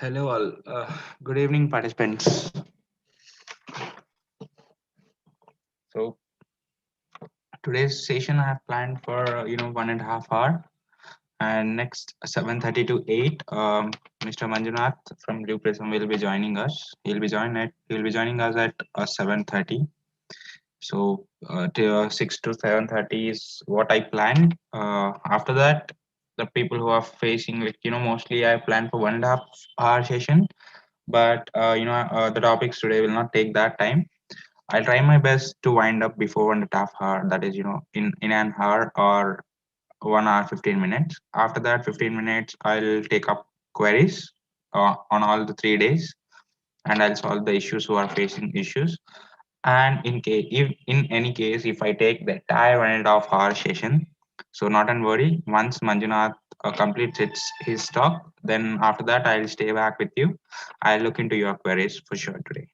Hello all. Good evening, participants. So today's session I have planned for 1.5 hour, and next 7:30 to 8. Mr. Manjunath from Blue Prism will be joining us. He'll be joining us at 7:30. So to 6 to 7:30 is what I planned. After that, the people who are facing mostly I planned for 1.5 hour session, but the topics today will not take that time. I'll try my best to wind up before 1.5 hour. That is, in an hour or 1 hour 15 minutes. After that 15 minutes, I'll take up queries on all the 3 days, and I'll solve the issues who are facing issues. And if in any case, if I take the entire 1.5 hour session, so not and worry. Once Manjunath completes his talk, then after that I'll stay back with you. I'll look into your queries for sure today.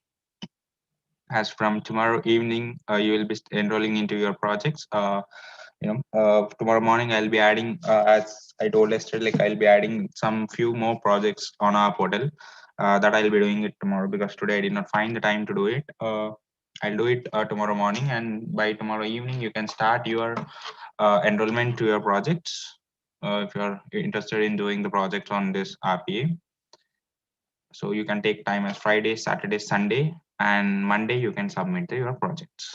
As from tomorrow evening, you will be enrolling into your projects. Tomorrow morning I'll be adding, as I told yesterday, like I'll be adding some few more projects on our portal, that I'll be doing it tomorrow, because today I did not find the time to do it. I'll do it tomorrow morning, and by tomorrow evening you can start your enrollment to your projects, if you're interested in doing the project on this RPA. So you can take time as Friday, Saturday, Sunday, and Monday you can submit your projects.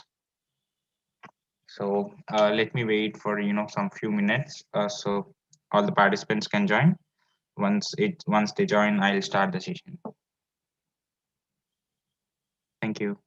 So let me wait for some few minutes, so all the participants can join. Once they join, I'll start the session. Thank you.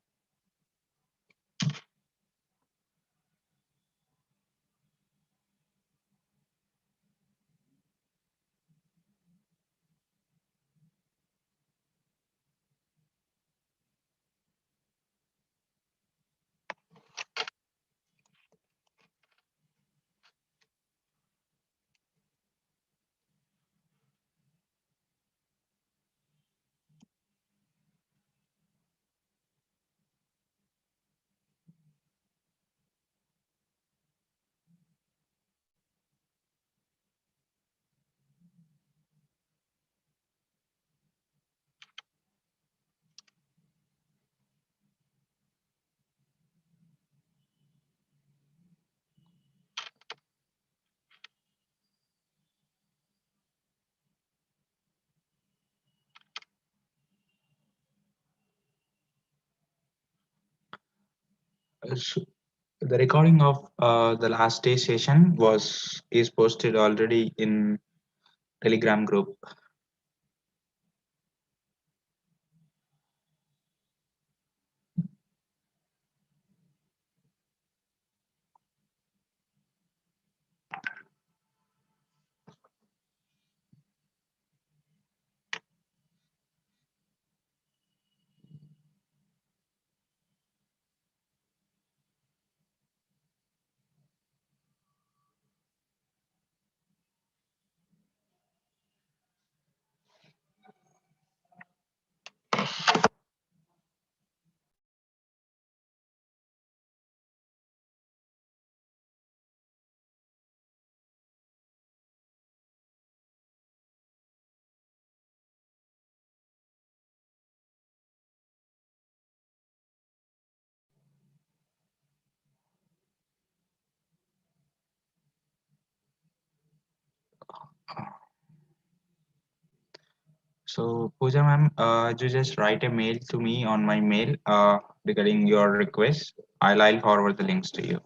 So the recording of the last day session is posted already in Telegram group. So Pooja ma'am, you just write a mail to me on my mail regarding your request. I'll forward the links to you.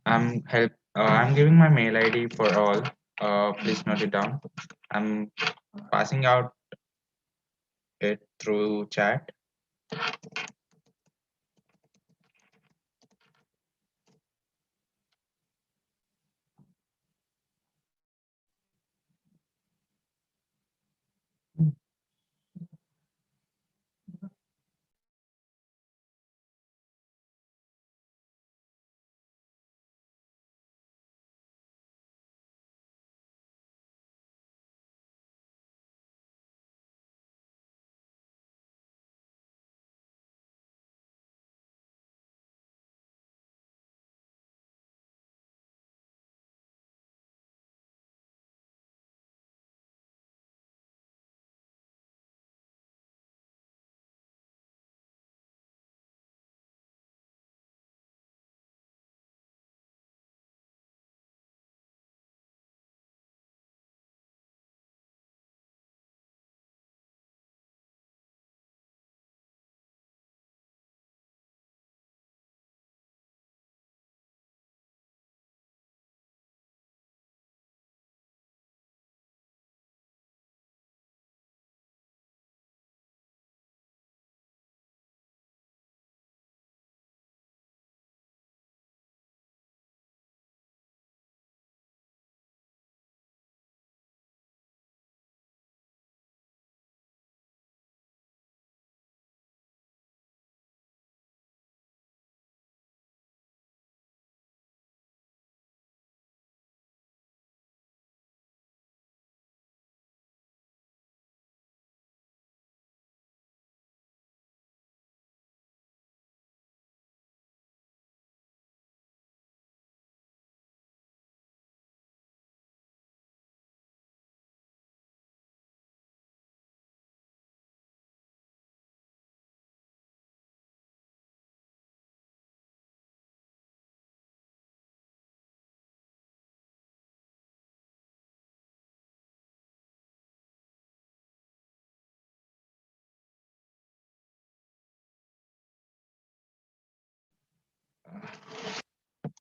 I'm giving my mail ID for all. Please note it down. I'm passing out it through chat.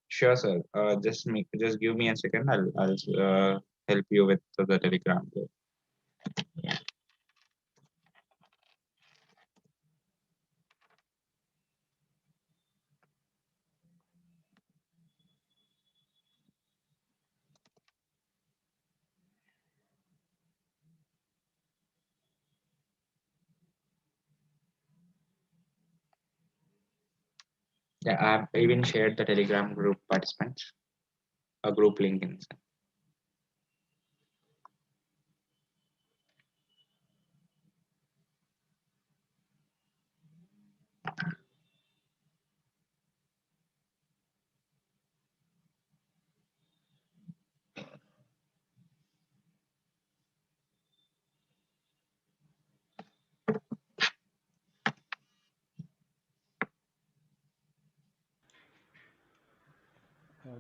Sure, sir. Just give me a second. I'll help you with the Telegram group. Yeah, I've even shared the Telegram group participants, a group link inside.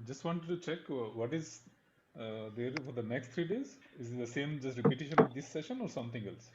Just wanted to check what is there for the next 3 days. Is it the same, just repetition of this session or something else?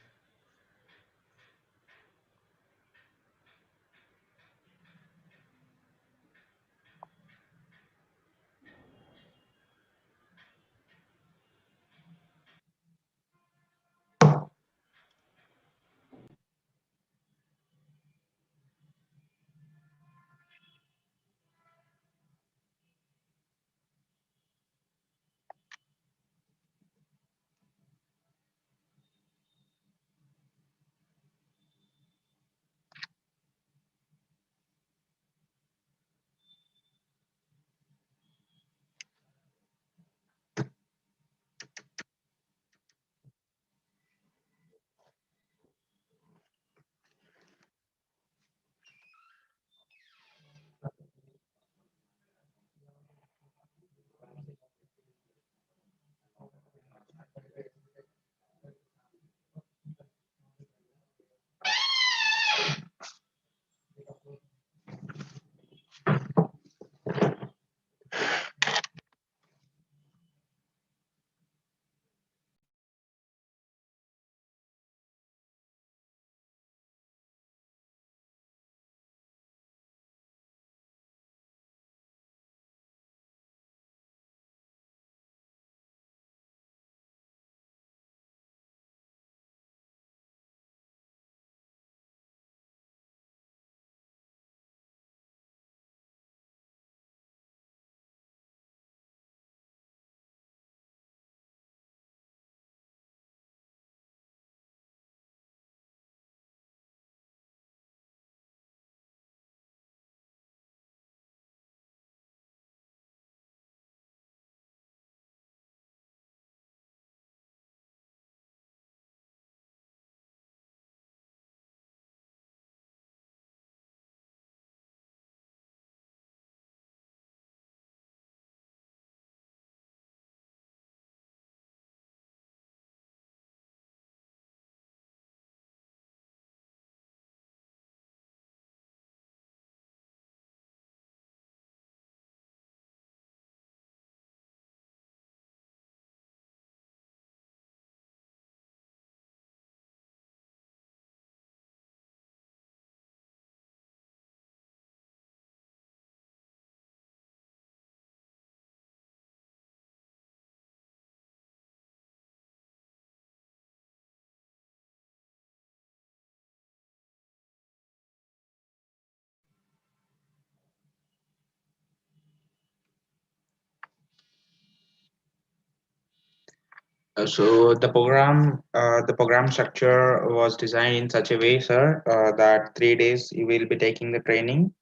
The program structure was designed in such a way, sir, that 3 days you will be taking the training,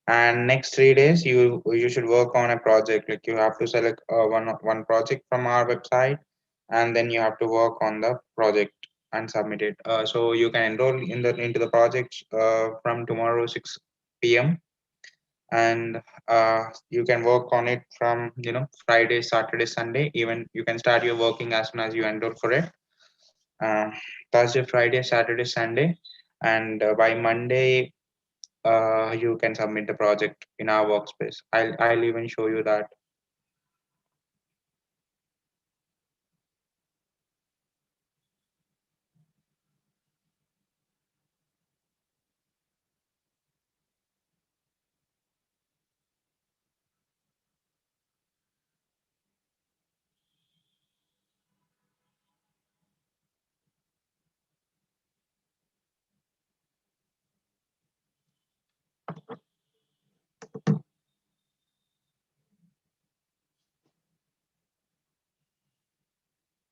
and next 3 days you should work on a project. Like you have to select one project from our website, and then you have to work on the project and submit it. So you can enroll into the project from tomorrow 6 p.m. and you can work on it from Friday, Saturday, Sunday. Even you can start your working as soon as you enroll for it. uh, Thursday, Friday, Saturday, Sunday, and by Monday you can submit the project in our workspace. I'll even show you that.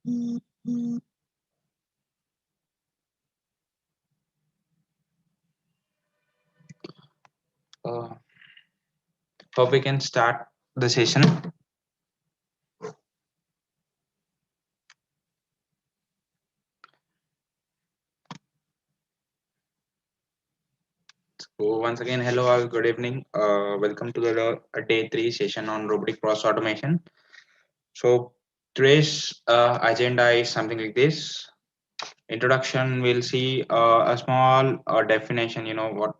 Uh, Hope we can start the session. So once again, hello all, good evening. Welcome to the day 3 session on robotic process automation. So today's agenda is something like this. Introduction, we'll see a small definition, what,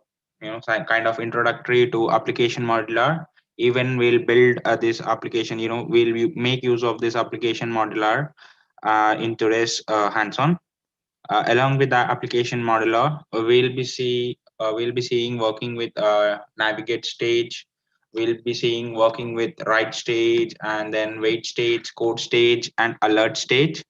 some kind of introductory to application modular. Even we'll build this application, we'll make use of this application modular in today's hands-on. Along with the application modular, we'll be seeing working with navigate stage. We'll be seeing working with write stage, and then wait stage, code stage, and alert stage.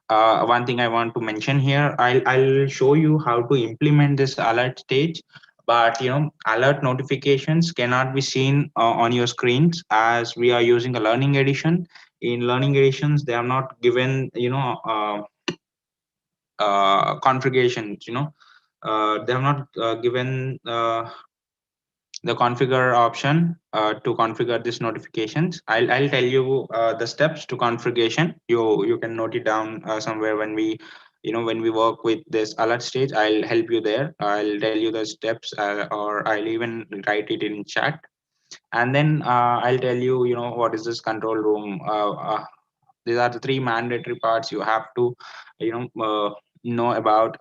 One thing I want to mention here, I'll show you how to implement this alert stage, but alert notifications cannot be seen on your screens as we are using a learning edition. In learning editions, they are not given configurations. They have not given the configure option to configure these notifications. I'll tell you the steps to configuration. You can note it down somewhere when we when we work with this alert stage. I'll help you there. I'll tell you the steps, or I'll even write it in chat. And then I'll tell you what is this control room. These are the three mandatory parts you have to know about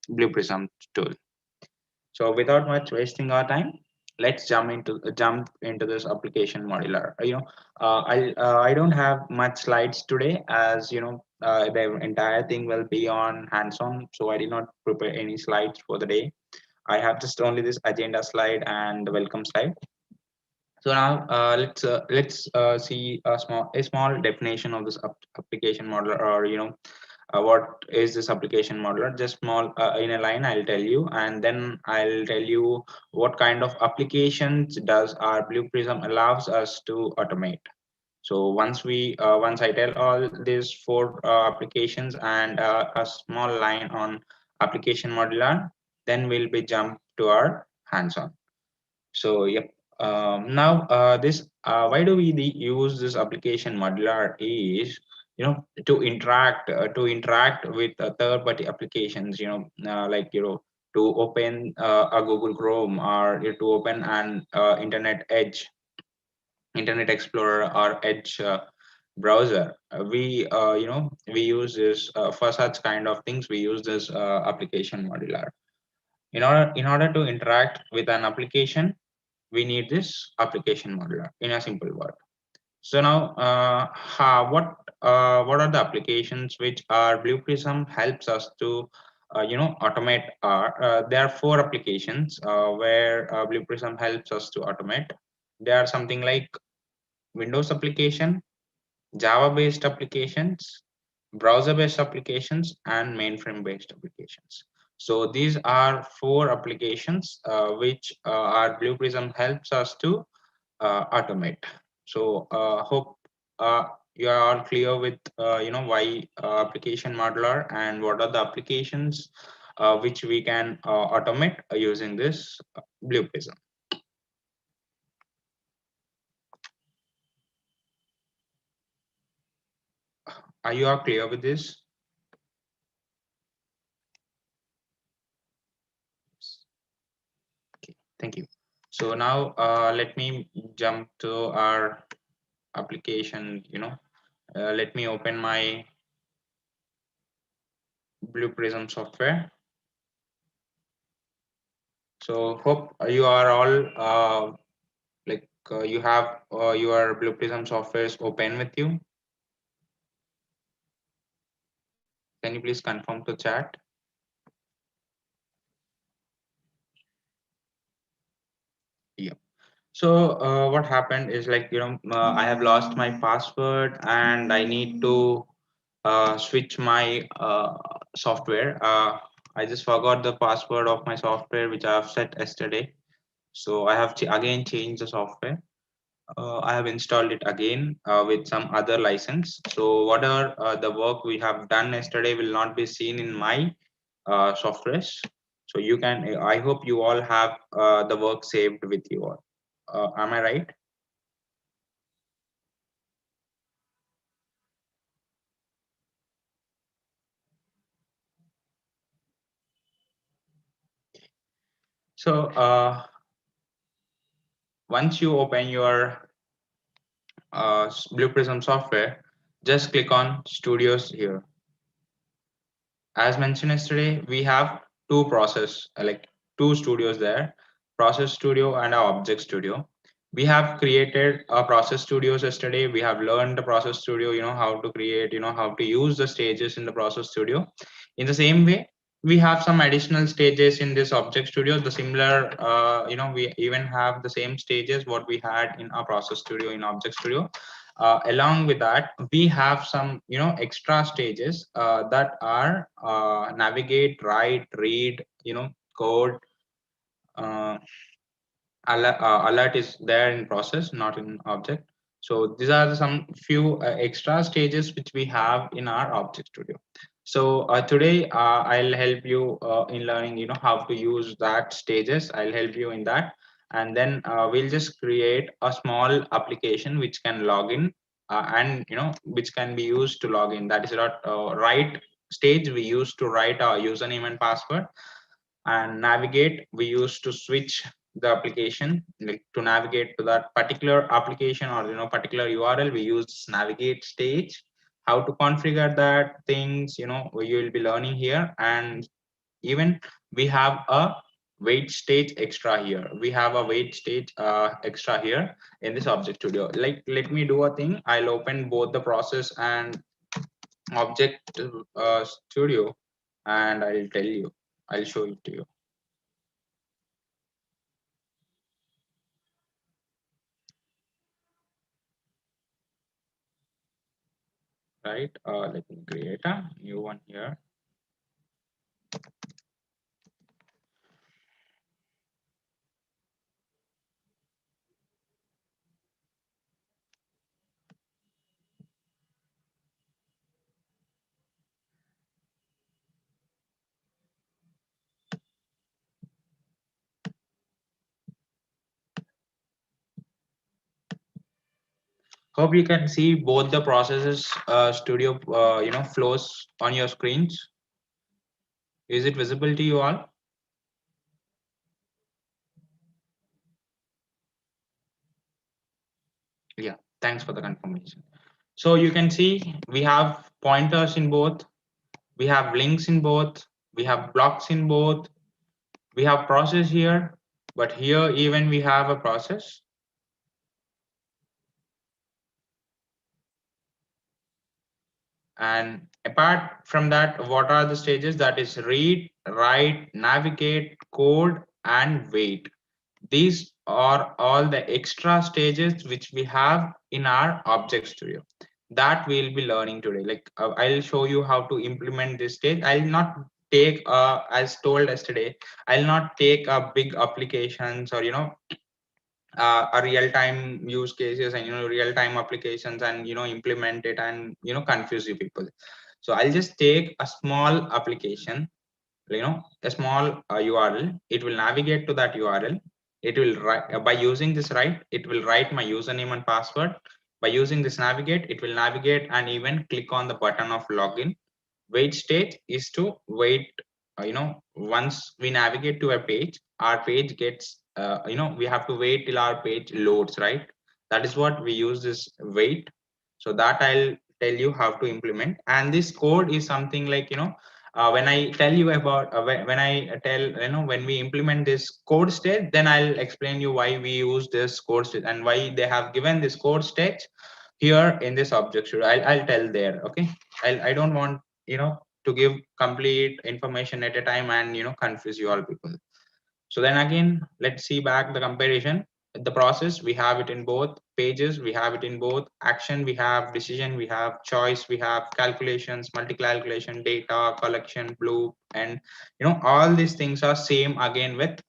Blue Prism tool. So without much wasting our time, let's jump into this application modular. I don't have much slides today, as the entire thing will be on hands-on, so I did not prepare any slides for the day. I have just only this agenda slide and the welcome slide. So now let's see a small definition of this application modeler, or what is this application modeler. Just small in a line I'll tell you, and then I'll tell you what kind of applications does our Blue Prism allows us to automate. So once I tell all these four applications and a small line on application modeler, then we'll be jump to our hands-on. So yep. Now this why do we use this application modular is to interact with third-party applications. Like to open a Google Chrome, or to open an Internet Explorer or Edge browser. We use this for such kind of things. We use this application modular. In order to interact with an application, we need this application modeler, in a simple word. So now what are the applications which our Blue Prism helps us to automate? There are four applications where Blue Prism helps us to automate. They are something like Windows application, Java based applications, browser based applications, and mainframe based applications. So these are four applications which our Blue Prism helps us to automate. So hope you are all clear with why application modeler, and what are the applications which we can automate using this Blue Prism. Are you all clear with this? Okay, thank you. So now let me jump to our application. Let me open my Blue Prism software. So hope you are all you have your Blue Prism software is open with you. Can you please confirm to chat? Yeah. So what happened is, I have lost my password and I need to switch my software. I just forgot the password of my software which I have set yesterday. So I have again changed the software. I have installed it again with some other license. So whatever the work we have done yesterday will not be seen in my softwares. So you can, I hope you all have the work saved with you all. Am I right? So once you open your Blue Prism software, just click on Studios here. As mentioned yesterday, we have two studios there, Process Studio and our Object Studio. We have created a Process Studios yesterday. We have learned the Process Studio, how to create, how to use the stages in the Process Studio. In the same way, we have some additional stages in this Object Studio. The similar, we even have the same stages what we had in our Process Studio in Object Studio. Along with that, we have some extra stages that are navigate, write, read, code. uh, Alert is there in process, not in object. So these are some few extra stages which we have in our Object Studio. So today I'll help you in learning how to use that stages. I'll help you in that, and then we'll just create a small application which can log in, and which can be used to log in. That is not right stage we use to write our username and password, and navigate we use to switch the application, like to navigate to that particular application or particular URL. We use navigate stage. How to configure that things, you will be learning here. And even we have a wait stage extra here. We have a wait stage extra here in this Object Studio. Like, let me do a thing. I'll open both the process and Object Studio, and I'll tell you, I'll show it to you. Right, let me create a new one here. Hope you can see both the processes studio flows on your screens. Is it visible to you all? Yeah, thanks for the confirmation. So you can see we have pointers in both, we have links in both, we have blocks in both, we have process here, but here even we have a process. And apart from that, what are the stages? That is read, write, navigate, code, and wait. These are all the extra stages which we have in our Object Studio that we'll be learning today. Like I'll show you how to implement this stage. I'll not take, as told yesterday, I'll not take a big applications or a real-time use cases and real-time applications and implement it and confuse you people. So I'll just take a small application, a small URL. It will navigate to that URL. It will write, by using this write, it will write my username and password. By using this navigate, it will navigate and even click on the button of login. Wait stage is to wait, once we navigate to a page, our page gets, we have to wait till our page loads, right? That is what we use this wait. So that I'll tell you how to implement. And this code is something like, when I tell you about, when I tell, when we implement this code stage, then I'll explain you why we use this code stage and why they have given this code stage here in this Object Studio. I'll tell there. Okay. I don't want, to give complete information at a time and, confuse you all people. So then again, let's see back the comparison. The process, we have it in both pages, we have it in both action, we have decision, we have choice, we have calculations, multi-calculation, data, collection, loop, and all these things are same again with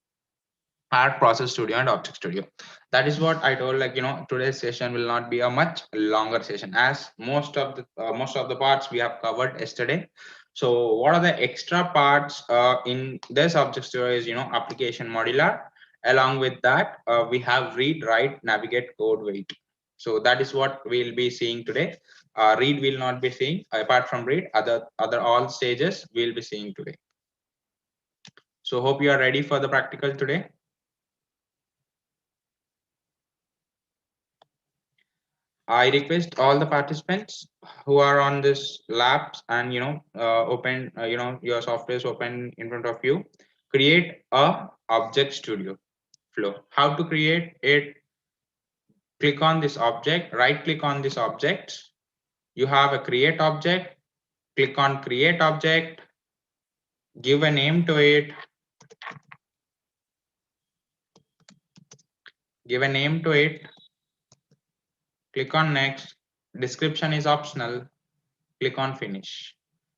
our process studio and object studio. That is what I told, like, today's session will not be a much longer session, as most of the parts we have covered yesterday. So what are the extra parts in this object studio is, application modular. Along with that, we have read, write, navigate, code, wait. So that is what we'll be seeing today. Read will not be seeing. Apart from read, other all stages we'll be seeing today. So hope you are ready for the practical today. I request all the participants who are on this labs and, open, your software is open in front of you. Create a object studio flow. How to create it? Click on this object, right click on this object. You have a create object. Click on create object. Give a name to it. Give a name to it. Click on next. Description is optional. Click on finish.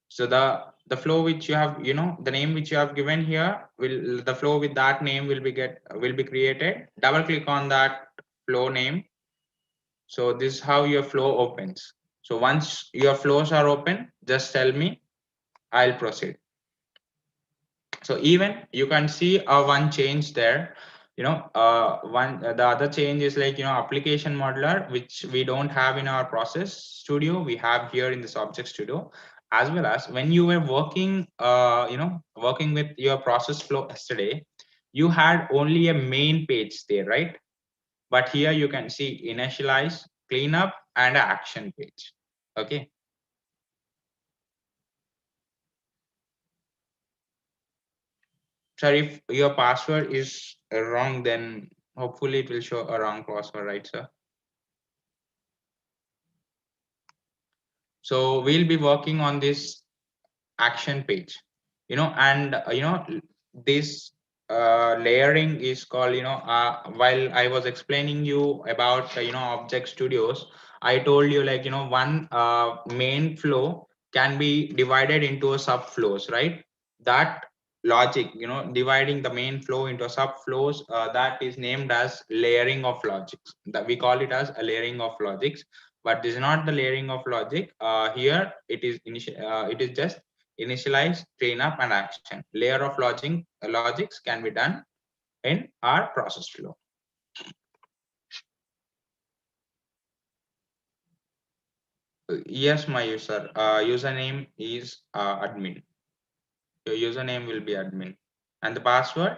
So the flow which you have, the name which you have given here, will the flow with that name will be created. Double click on that flow name. So this is how your flow opens. So once your flows are open, just tell me, I'll proceed. So even you can see one change there. The other change is, like, application modeler, which we don't have in our process studio, we have here in this object studio. As well as when you were working working with your process flow yesterday, you had only a main page there, right? But here you can see initialize, cleanup, and an action page. Okay. Sir, if your password is wrong, then hopefully it will show a wrong password, right, sir? So we'll be working on this action page, and this layering is called, while I was explaining you about object studios, I told you, like, one main flow can be divided into a sub flows, right? That logic, dividing the main flow into sub flows, that is named as layering of logics. That we call it as a layering of logics. But this is not the layering of logic. Here it is just initialize, cleanup, and action. Layer of logics can be done in our process flow. Yes, my username is admin. Your username will be admin, and the password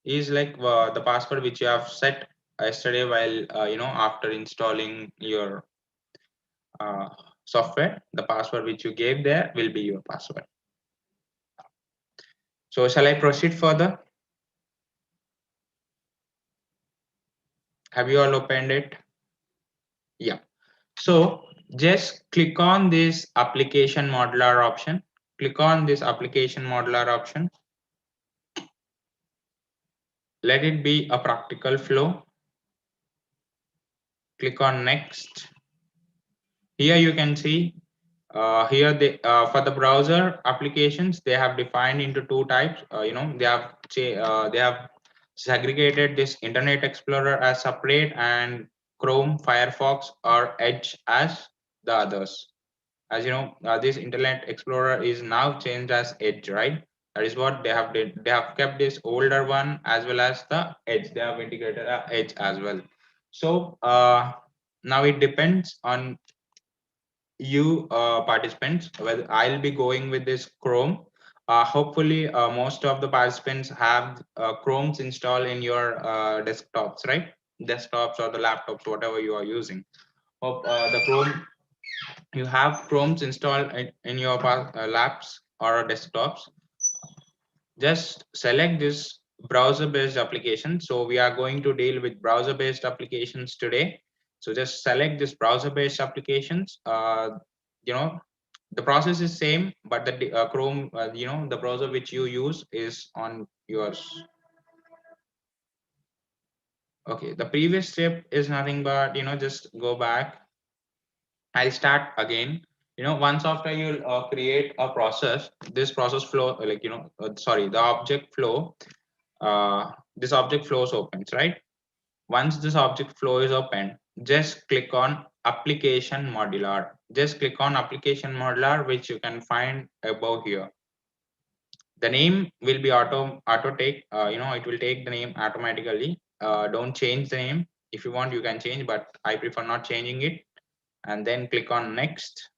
is like the password which you have set yesterday while after installing your software. The password which you gave there will be your password. So shall I proceed further? Have you all opened it? Yeah. So just click on this application modeler option. Click on this application modeler option. Let it be a practical flow. Click on next. Here you can see here for the browser applications, they have defined into two types. They have segregated this Internet Explorer as separate, and Chrome, Firefox, or Edge as the others. As you know, this Internet Explorer is now changed as Edge, right? That is what they have did. They have kept this older one as well as the Edge. They have integrated Edge as well. So now it depends on you participants whether I'll be going with this Chrome. Hopefully most of the participants have Chromes installed in your desktops, right? Desktops or the laptops, whatever you are using. Hope the Chrome, you have Chromes installed in your labs or desktops. Just select this browser based application. So we are going to deal with browser based applications today. So just select this browser based applications. You know, the process is same, but the Chrome, the browser which you use is on yours. Okay, the previous step is nothing but, just go back. I'll start again. Once after you create a process, this process flow, like, sorry, the object flow, this object flows opens, right? Once this object flow is open, just click on application modular. Just click on application modular, which you can find above here. The name will be auto take, it will take the name automatically. Don't change the name. If you want, you can change, but I prefer not changing it. And then click on next.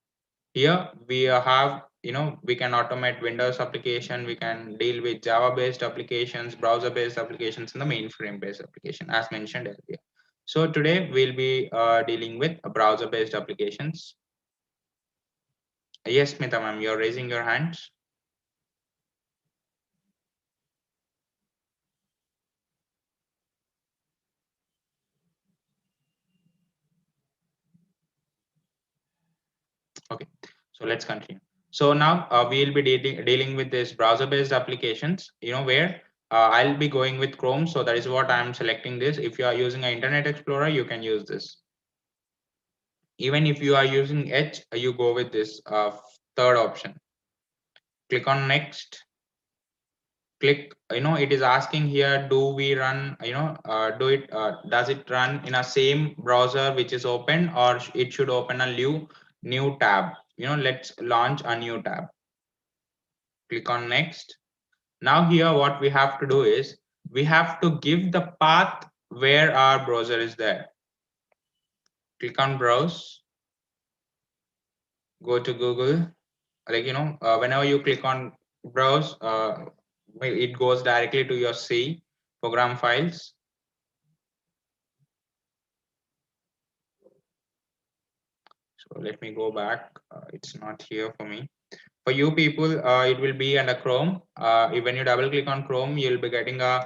Here we have, we can automate Windows application, we can deal with Java based applications, browser based applications, and the mainframe based application as mentioned earlier. So today we'll be dealing with browser based applications. Yes, Smita ma'am, you're raising your hands. Okay, so let's continue. So now we'll be dealing with this browser based applications, where I'll be going with Chrome. So that is what I'm selecting this. If you are using an Internet Explorer, you can use this. Even if you are using Edge, you go with this third option. Click on next. Click, it is asking here, do we run, does it run in a same browser which is open, or it should open a new tab? Let's launch a new tab. Click on next. Now here what we have to do is we have to give the path where our browser is there. Click on browse, go to Google. Like, whenever you click on browse, it goes directly to your C program files. So let me go back. It's not here for me. For you people, it will be under Chrome. When you double click on Chrome, you'll be getting a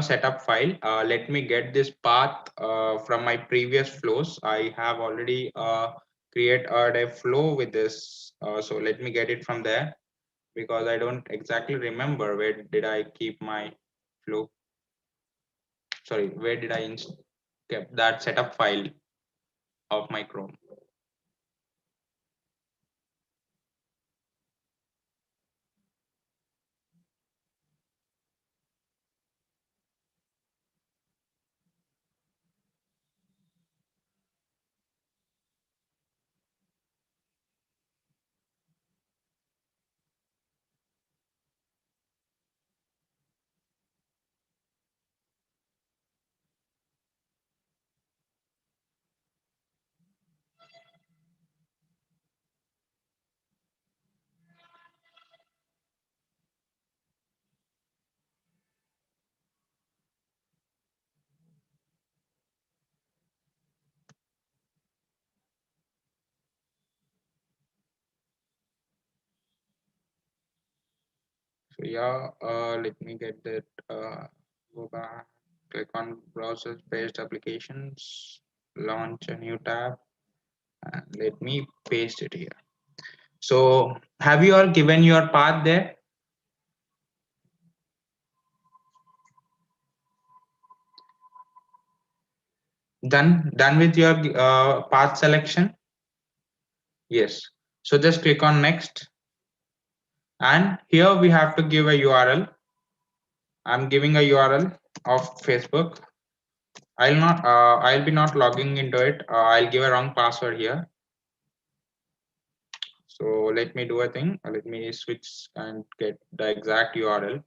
setup file. Let me get this path from my previous flows. I have already created a flow with this. So let me get it from there, because I don't exactly remember where did I keep my flow. Sorry, where did I kept that setup file of my Chrome. So yeah, let me get that. Go back, click on browser-based applications, launch a new tab, and let me paste it here. So have you all given your path there? Done with your path selection? Yes. So just click on next, and here we have to give a URL. I'm giving a URL of Facebook. I'll be not logging into it. I'll give a wrong password here. So let me do a thing. Let me switch and get the exact URL.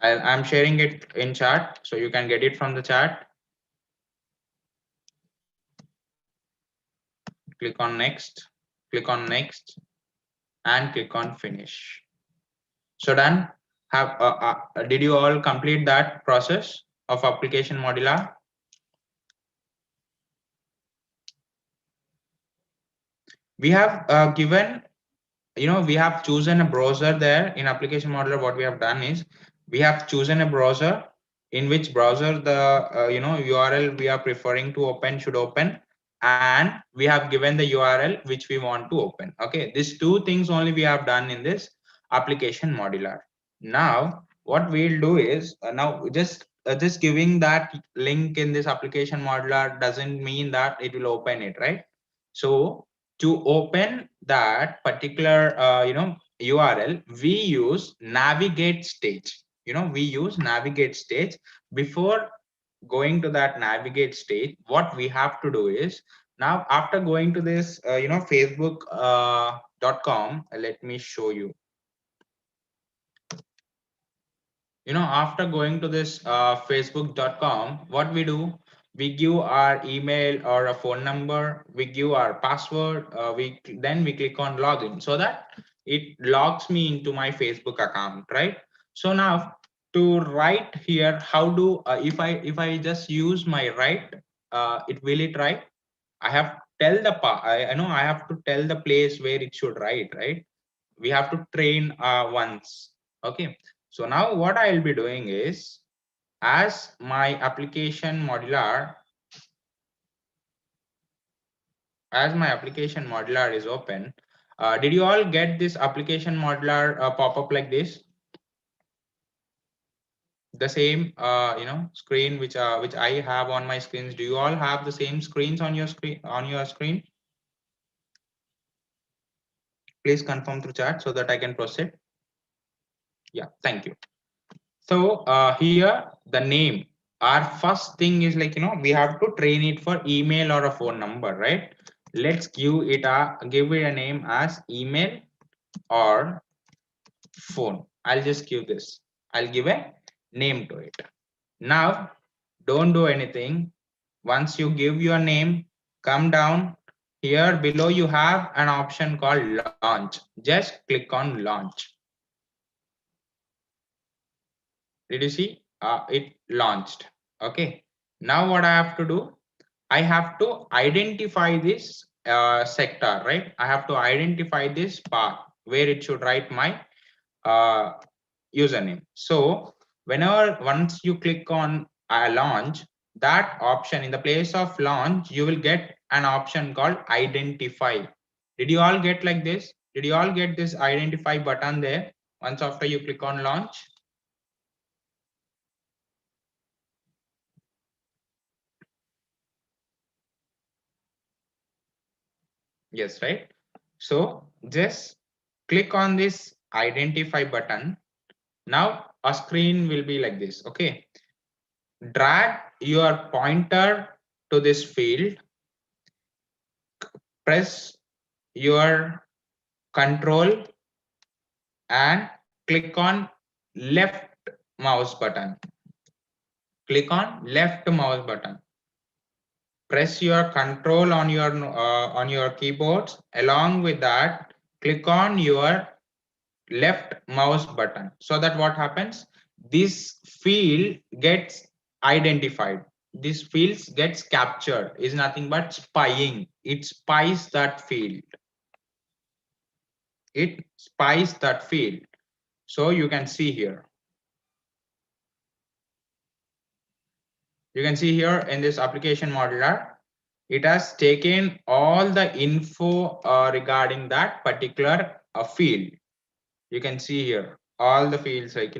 I'm sharing it in chat, so you can get it from the chat. Click on next, and click on finish. So done. Did you all complete that process of application modular? We have given, we have chosen a browser there in application modeler. What we have done is we have chosen a browser, in which browser the URL we are preferring to open should open, and we have given the URL which we want to open. Okay, these two things only we have done in this application modular. Now what we'll do is now just giving that link in this application modular doesn't mean that it will open it, right? So to open that particular URL, we use navigate stage. We use navigate stage. Before going to that navigate stage, what we have to do is, now after going to this, facebook.com, let me show you. After going to this facebook.com, what we do, we give our email or a phone number, we give our password, then we click on login, so that it logs me into my Facebook account, right? So now to write here, how do if I just use my write, it will it write? I have tell the I know I have to tell the place where it should write, right? We have to train once. Okay, so now what I'll be doing is, as my application modular is open, did you all get this application modular pop-up like this? The same screen which I have on my screens. Do you all have the same screens on your screen? Please confirm through chat so that I can proceed. Yeah, thank you. So here the name, our first thing is like, we have to train it for email or a phone number, right? Let's give it a name as email or phone. I'll just give this. I'll give a name to it. Now, don't do anything. Once you give your name, come down. Here below you have an option called launch. Just click on launch. Did you see? It launched. Okay. Now what I have to do? I have to identify this sector, right? I have to identify this path where it should write my uh, username. So once you click on launch, that option in the place of launch, you will get an option called identify. Did you all get like this? Did you all get this identify button there once after you click on launch? Yes, right? So just click on this identify button. Now a screen will be like this. Okay. Drag your pointer to this field, press your control and click on left mouse button. Click on left mouse button. Press your control on your keyboards. Along with that, click on your left mouse button, so that what happens, this field gets identified, this field gets captured, is nothing but spying. It spies that field. So you can see here, in this application modular, it has taken all the info regarding that particular field. You can see here all the fields, like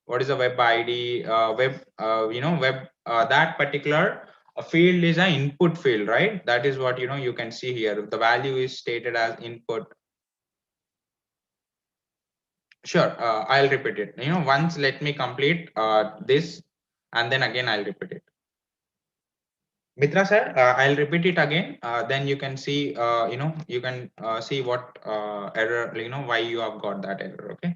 what is the web id, that particular field is an input field, right? That is what you can see here. The value is stated as input. Sure, I'll repeat it. Once let me complete this, and then again I'll repeat it. Mitra sir, I'll repeat it again. Then you can see, you can see what error, why you have got that error. Okay.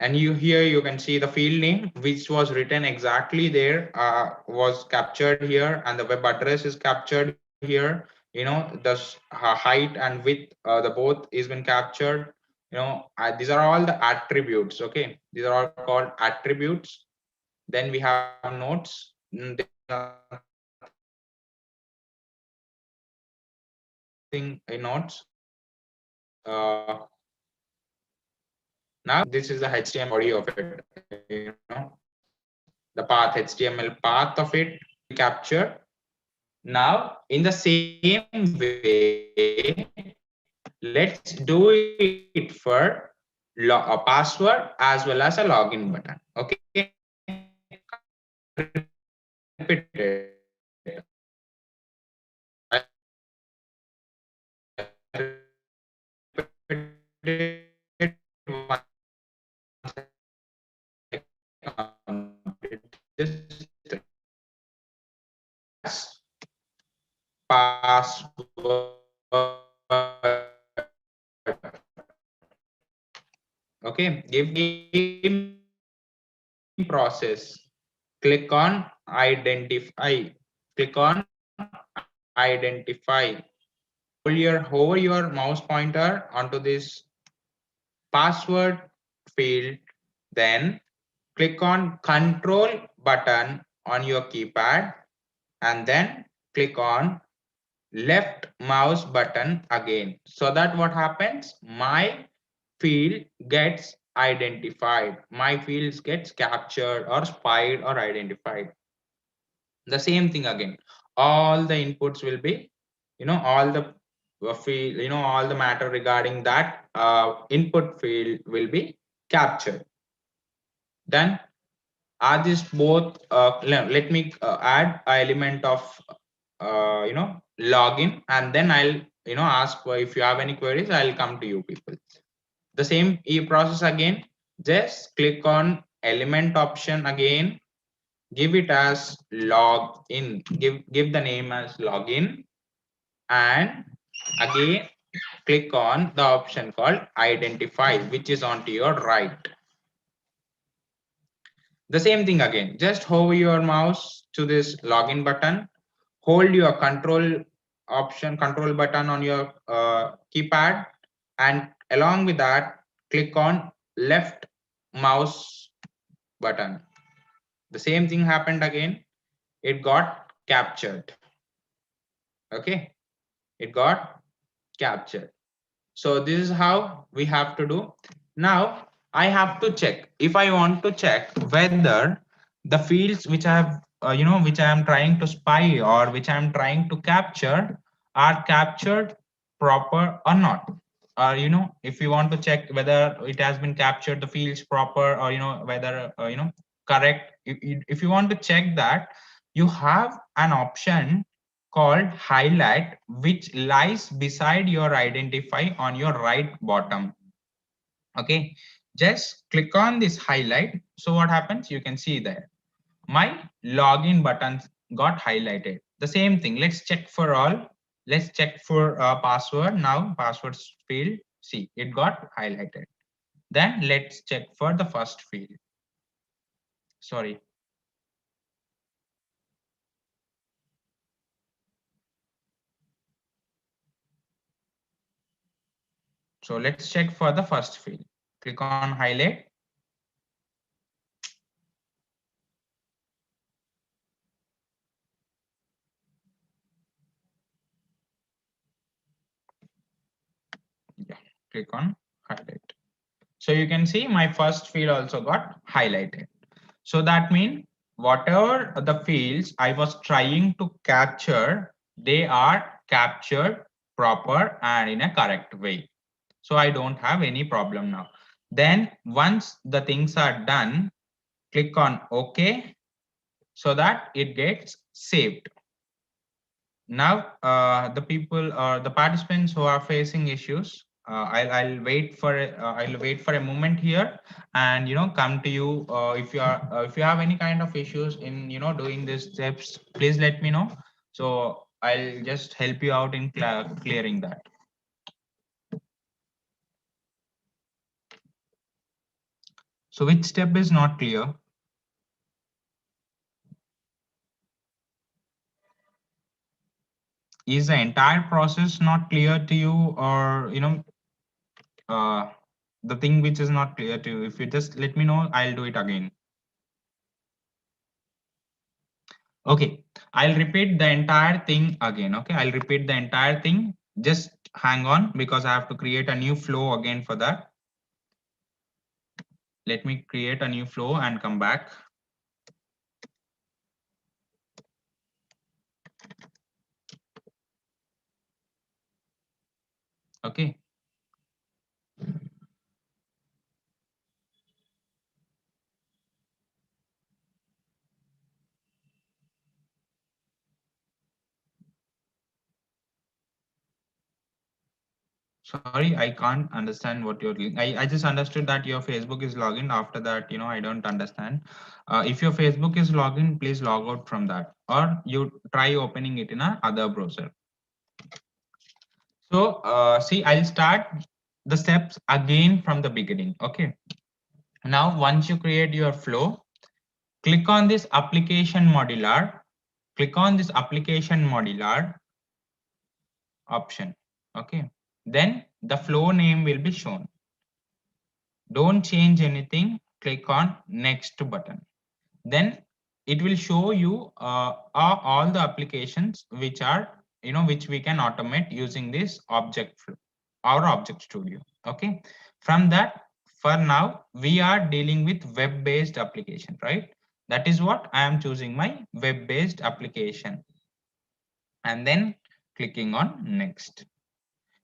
And here you can see the field name, which was written exactly there, was captured here, and the web address is captured here. The height and width, the both is been captured. These are all the attributes. Okay, these are all called attributes. Then we have notes. In notes. Now this is the HTML body of it. The path, HTML path of it capture. Now in the same way, let's do it for a password as well as a login button. Okay. Repeat it. Okay, give game process. Click on identify. Click on identify. Hover your mouse pointer onto this password field. Then click on control button on your keypad and then click on left mouse button again, so that what happens, my field gets identified, my fields gets captured or spied or identified. The same thing again, all the inputs will be, all the field, all the matter regarding that input field will be captured. Then are these both let me add an element of login, and then I'll ask if you have any queries, I'll come to you people. The same process again, just click on element option again, give it as login, give the name as login, and again click on the option called identify, which is onto your right. The same thing again, just hover your mouse to this login button, hold your control button on your keypad, and along with that, click on left mouse button. The same thing happened again, it got captured. Okay, it got captured. So this is how we have to do. Now I have to check, if I want to check whether the fields which I have, which I am trying to spy or which I am trying to capture are captured proper or not. Or, if you want to check whether it has been captured, the fields proper, or, whether, correct. If you want to check that, you have an option called highlight, which lies beside your identify on your right bottom. Okay, just click on this highlight. So what happens, you can see there my login button got highlighted. The same thing, let's check for all. Let's check for password. Now password field, see, it got highlighted. Then let's check for the first field. Sorry, so let's check for the first field. Click on highlight. Yeah, click on highlight. So you can see my first field also got highlighted. So that means whatever the fields I was trying to capture, they are captured proper and in a correct way. So I don't have any problem now. Then once the things are done, click on OK so that it gets saved. Now the people or the participants who are facing issues, I'll wait for a moment here, and come to you if you have any kind of issues in doing these steps, please let me know, so I'll just help you out in clearing that. So which step is not clear? Is the entire process not clear to you, or uh, the thing which is not clear to you? If you just let me know, I'll do it again. Okay, I'll repeat the entire thing again. Okay, I'll repeat the entire thing. Just hang on, because I have to create a new flow again for that. Let me create a new flow and come back. Okay. Sorry, I can't understand what you're doing. I just understood that your Facebook is login. After that, I don't understand. If your Facebook is login, please log out from that, or you try opening it in a other browser. So see, I'll start the steps again from the beginning. Okay. Now, once you create your flow, click on this application modular. Click on this application modular option. Okay. Then the flow name will be shown. Don't change anything. Click on next button. Then it will show you all the applications which are, which we can automate using this object flow or object studio. Okay. From that, for now, we are dealing with web-based application, right? That is what I am choosing, my web-based application, and then clicking on next.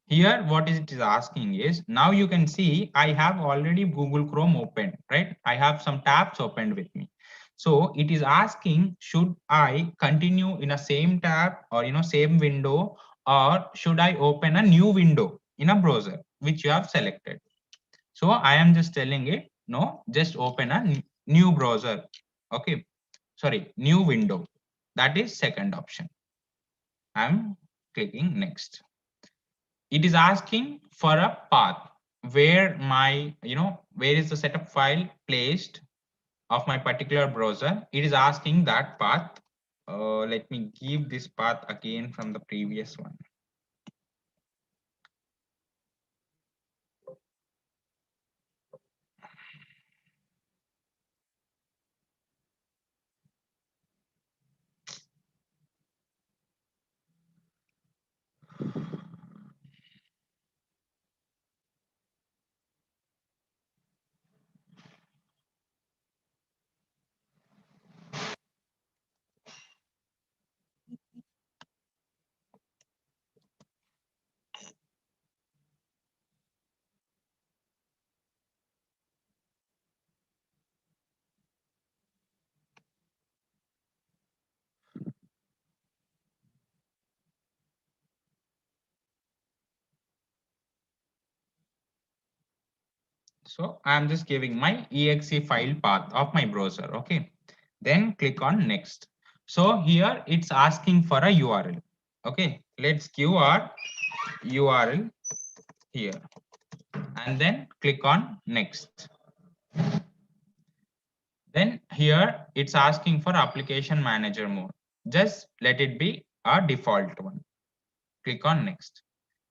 Here, what it is asking is, now you can see I have already Google Chrome opened, right? I have some tabs opened with me. So it is asking, should I continue in a same tab or, same window, or should I open a new window in a browser, which you have selected? So I am just telling it, no, just open a new browser. Okay. Sorry, new window. That is second option. I'm clicking next. It is asking for a path where my, where is the setup file placed of my particular browser. It is asking that path. Let me give this path again from the previous one. So I'm just giving my exe file path of my browser. Okay. Then click on next. So here it's asking for a URL. Okay. Let's give our URL here and then click on next. Then here it's asking for application manager mode. Just let it be a default one. Click on next.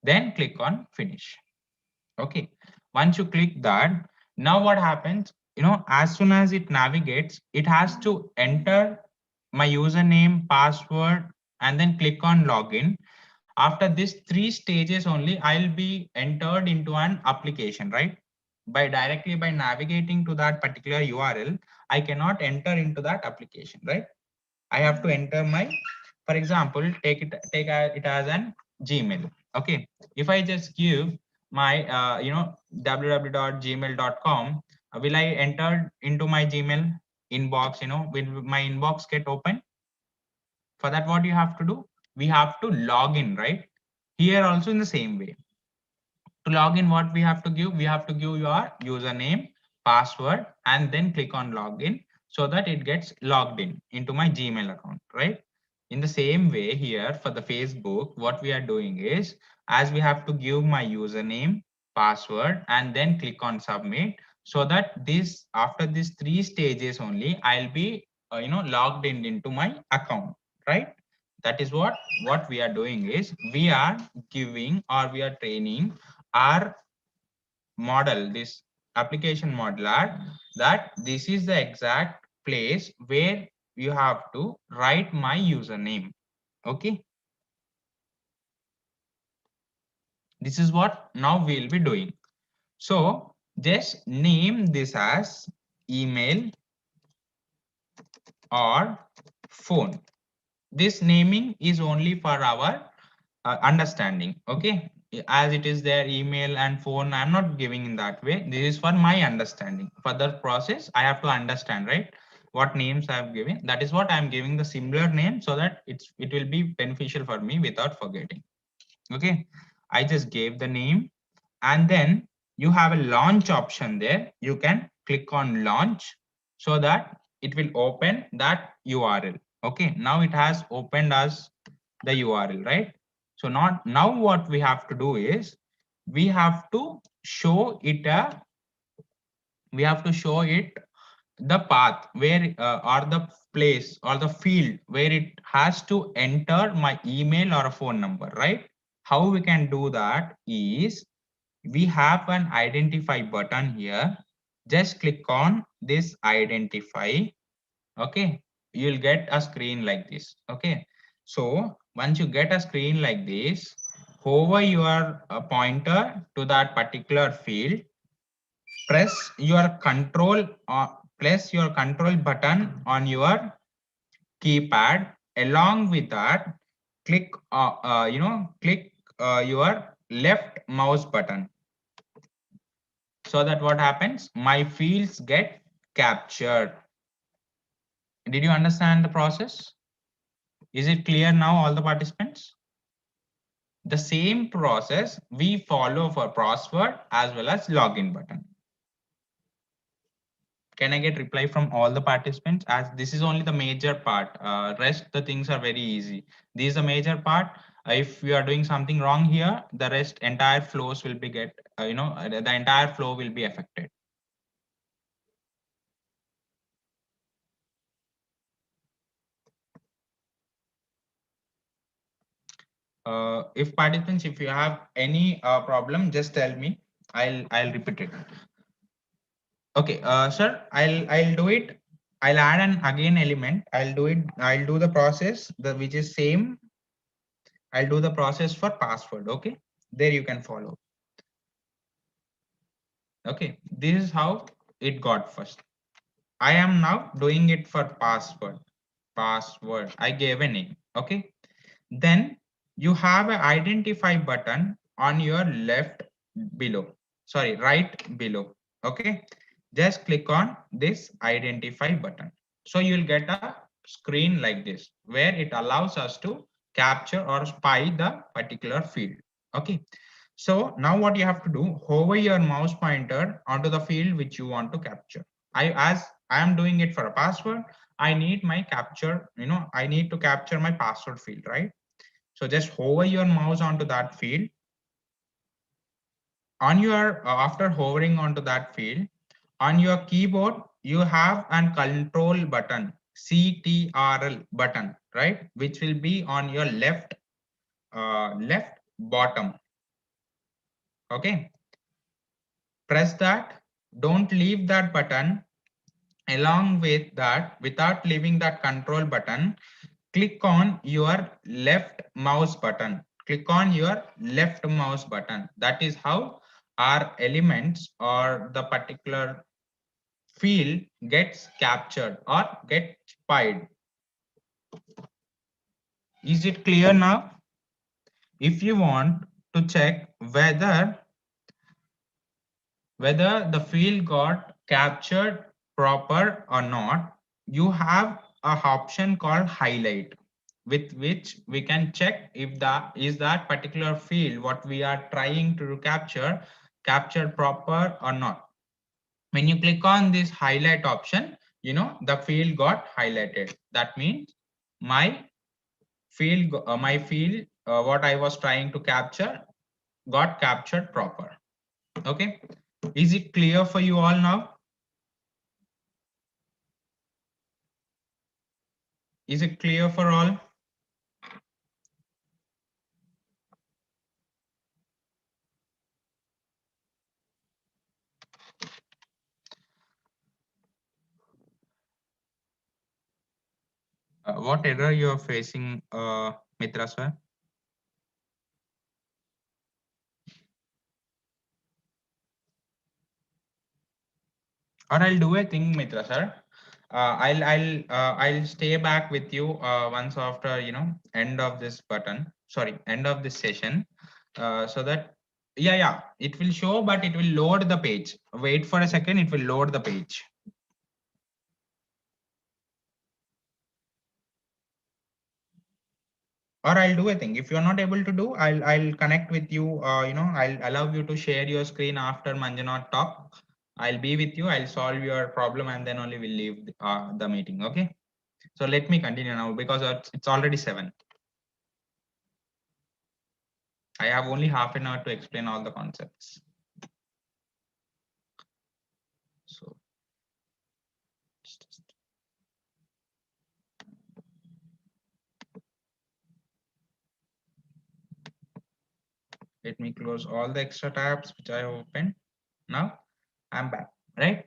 Then click on finish. Okay. Once you click that, now what happens? As soon as it navigates, it has to enter my username, password, and then click on login. After this three stages only, I'll be entered into an application, right? By navigating to that particular URL, I cannot enter into that application, right? I have to enter my, for example, it as an Gmail. Okay. If I just give my, www.gmail.com, will I enter into my Gmail inbox? Will my inbox get open? For that, what you have to do? We have to log in, right? Here also in the same way. To log in, what we have to give? We have to give your username, password, and then click on login so that it gets logged in into my Gmail account, right? In the same way here for the Facebook, what we are doing is, as we have to give my username, password, and then click on submit, so that this, after these three stages only, I'll be, logged in into my account, right? That is what we are doing is, we are giving, or we are training our model, this application modeler, that this is the exact place where you have to write my username. Okay. This is what now we'll be doing. So just name this as email or phone. This naming is only for our understanding. Okay. As it is their email and phone, I'm not giving in that way. This is for my understanding. For the process, I have to understand, right, what names I have given. That is what I'm giving the similar name, so that it will be beneficial for me without forgetting. Okay. I just gave the name. and then you have a launch option there. You can click on launch so that it will open that URL. Okay, now it has opened us the URL, right? So not now what we have to do is we have to show it the path where or the place or the field where it has to enter my email or a phone number, right? How we can do that is we have an identify button here. Just click on this identify. Okay, you'll get a screen like this. Okay, so once you get a screen like this, hover your pointer to that particular field, press your control button on your keypad. Along with that, click your left mouse button, so that what happens, my fields get captured. Did you understand the process? Is it clear now, all the participants? The same process we follow for password as well as login button. Can I get reply from all the participants, as this is only the major part? Rest the things are very easy. This is the major part. If you are doing something wrong here, the rest entire flows will be the entire flow will be affected. If participants, if you have any problem, just tell me. I'll repeat it. Okay, sir, I'll do it. I'll add an again element. I'll do it. I'll do the process which is same. I'll do the process for password. Okay, there you can follow. Okay, this is how it got first. I am now doing it for password. Password. I gave a name. Okay. Then you have an identify button on your left below. Sorry, right below. Okay. Just click on this identify button. So you'll get a screen like this where it allows us to capture or spy the particular field. Okay. So now what you have to do, hover your mouse pointer onto the field which you want to capture. As I am doing it for a password, I need my capture, I need to capture my password field, right? So just hover your mouse onto that field. On your after hovering onto that field, on your keyboard, you have an control button, CTRL button, right? Which will be on your left bottom. Okay. Press that. Don't leave that button. Along with that, without leaving that control button, click on your left mouse button. Click on your left mouse button. That is how our elements or the particular field gets captured or get spied. Is it clear now? If you want to check whether the field got captured proper or not, you have a option called highlight, with which we can check if that particular field what we are trying to captured proper or not. When you click on this highlight option, the field got highlighted. That means my field what I was trying to capture got captured proper. Okay, is it clear for you all now? Is it clear for all? What error you are facing, Mitra sir? Or I'll do a thing, Mitra sir. I'll stay back with you once after end of this button. Sorry, end of this session, so that yeah, it will show, but it will load the page. Wait for a second, it will load the page. or I'll do a thing. If you're not able to do, I'll connect with you. I'll allow you to share your screen after Manjunath talk. I'll be with you. I'll solve your problem and then only we'll leave the meeting. Okay. So let me continue now because it's already 7. I have only half an hour to explain all the concepts. So let me close all the extra tabs which I have opened. Now I'm back, right?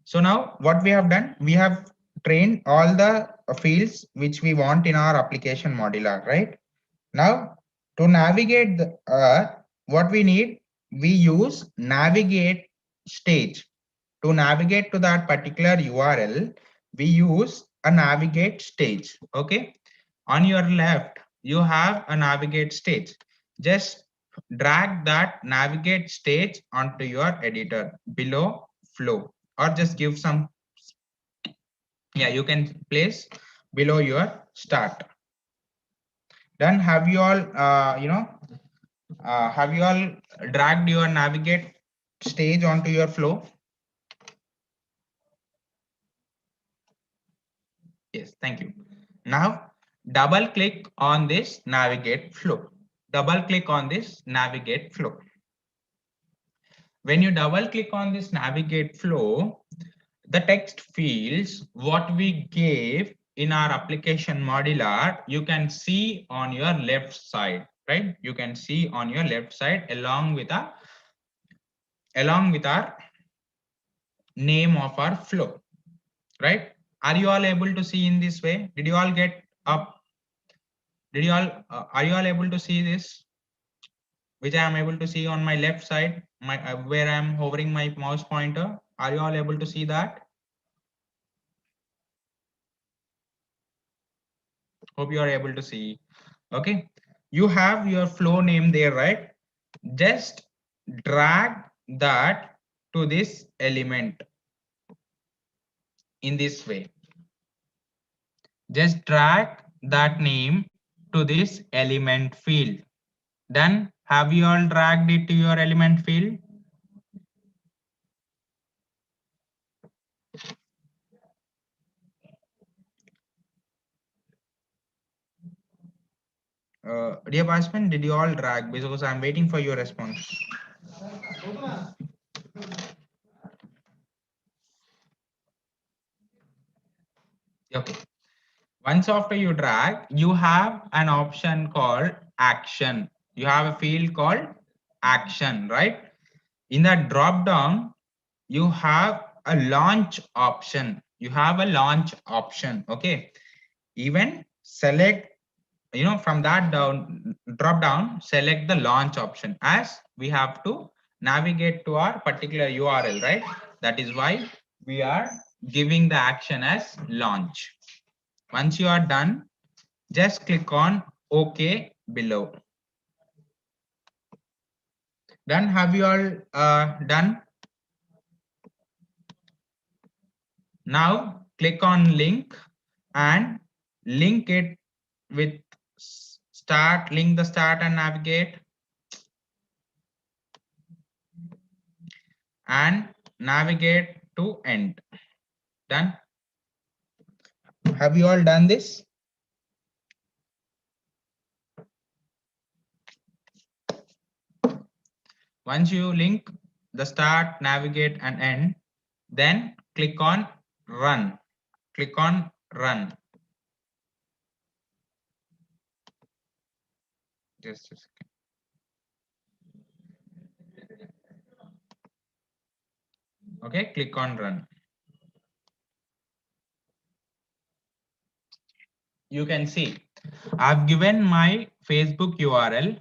So now what we have done, we have trained all the fields which we want in our application modular, right? Now to navigate what we need, we use navigate stage. To navigate to that particular URL, we use a navigate stage. Okay. On your left, you have a navigate stage. Just drag that navigate stage onto your editor below flow, or just give some, yeah, you can place below your start. Then have you all, have you all dragged your navigate stage onto your flow? Yes, thank you. Now double click on this navigate flow. Double click on this navigate flow. When you double click on this navigate flow, the text fields what we gave in our application modular, you can see on your left side, right? You can see on your left side along with our name of our flow, right? Are you all able to see in this way? Did you all get up? Did you all are you all able to see this, which I am able to see on my left side, my where I am hovering my mouse pointer? Are you all able to see that? Hope you are able to see. Okay, you have your flow name there, right? Just drag that to this element in this way. Just drag that name to this element field. Then have you all dragged it to your element field? Dear participant, did you all drag? Because I'm waiting for your response. Okay. Once after you drag, you have an option called action. You have a field called action, right? In that drop down, you have a launch option. You have a launch option. Okay. Even select, from that down drop down, select the launch option, as we have to navigate to our particular URL, right? That is why we are giving the action as launch. Once you are done, just click on OK below. Done? Have you all done? Now click on link and link it with start, link the start and navigate, and navigate to end. Done? Have you all done this? Once you link the start, navigate and end, then click on run. Click on run. Just a second. Okay, click on run. You can see I've given my Facebook URL.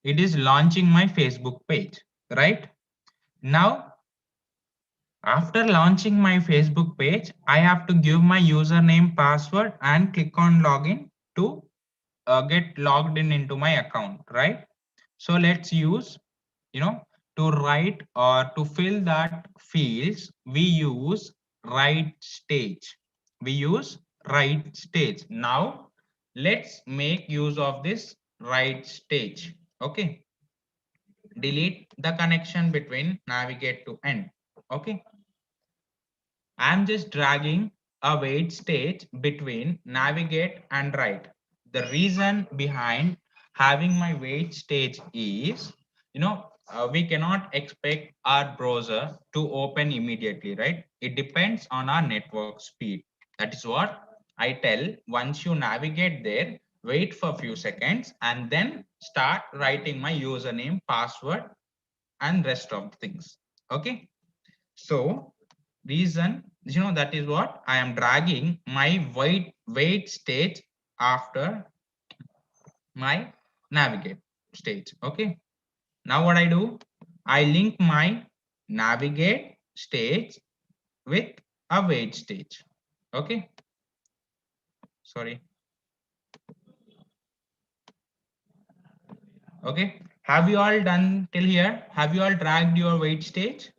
It is launching my Facebook page, right? Now, after launching my Facebook page, I have to give my username, password, and click on login to get logged in into my account, right? So let's use, to write or to fill that fields, we use write stage. We use write stage. Now Let's make use of this write stage. Okay. Delete the connection between navigate to end. Okay. I'm just dragging a wait stage between navigate and write. The reason behind having my wait stage is, we cannot expect our browser to open immediately, right? It depends on our network speed. That is what I tell. Once you navigate there, wait for a few seconds and then start writing my username, password, and rest of things. Okay. So reason, that is what I am dragging my wait stage after my navigate stage. Okay. Now what I do, I link my navigate stage with a wait stage. Okay. Sorry. Okay. Have you all done till here? Have you all dragged your wait stage?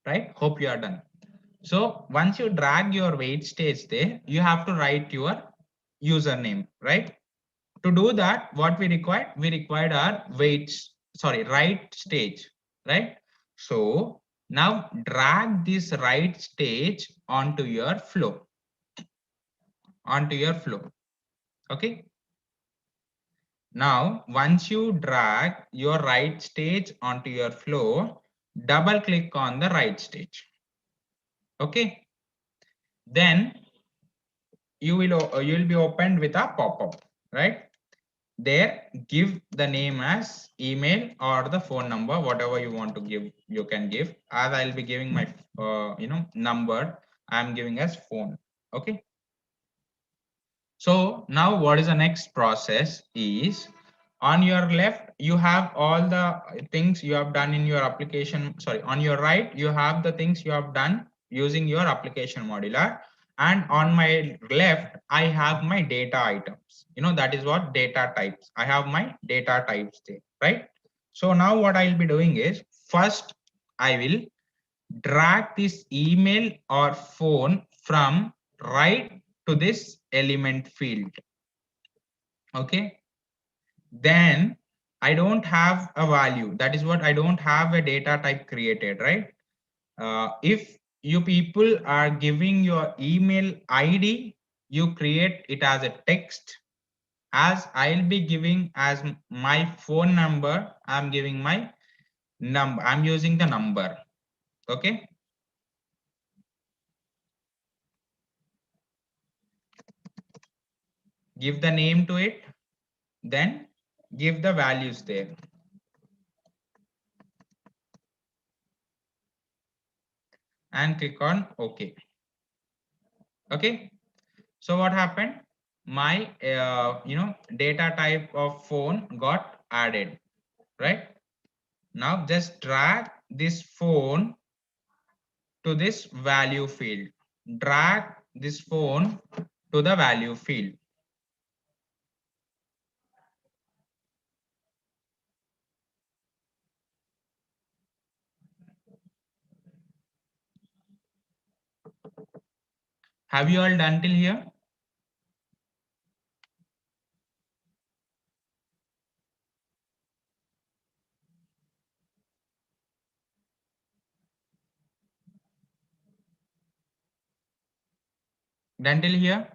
Right? Hope you are done. So once you drag your wait stage there, you have to write your username, right? To do that, what we required? We required our write stage, right? So now drag this write stage onto your flow, Okay. Now, once you drag your write stage onto your flow, double click on the write stage. Okay. Then you'll be opened with a pop-up, right? There, give the name as email or the phone number, whatever you want to give, you can give. As I'll be giving my number, I'm giving as phone. Okay. So now what is the next process is, on your left you have all the things you have done in your application. Sorry, on your right you have the things you have done using your application modular, and on my left I have my data items. That is what data types. I have my data types there, right? So now what I'll be doing is, first I will drag this email or phone from right to this element field. Okay. Then I don't have a value. That is what I don't have a data type created, right? If you people are giving your email ID, you create it as a text. As I'll be giving as my phone number, I'm giving my number. I'm using the number. Okay. Give the name to it, then give the values there and click on OK. Okay. So what happened? My data type of phone got added, right? Now just drag this phone to this value field. Drag this phone to the value field. Have you all done till here? Done till here?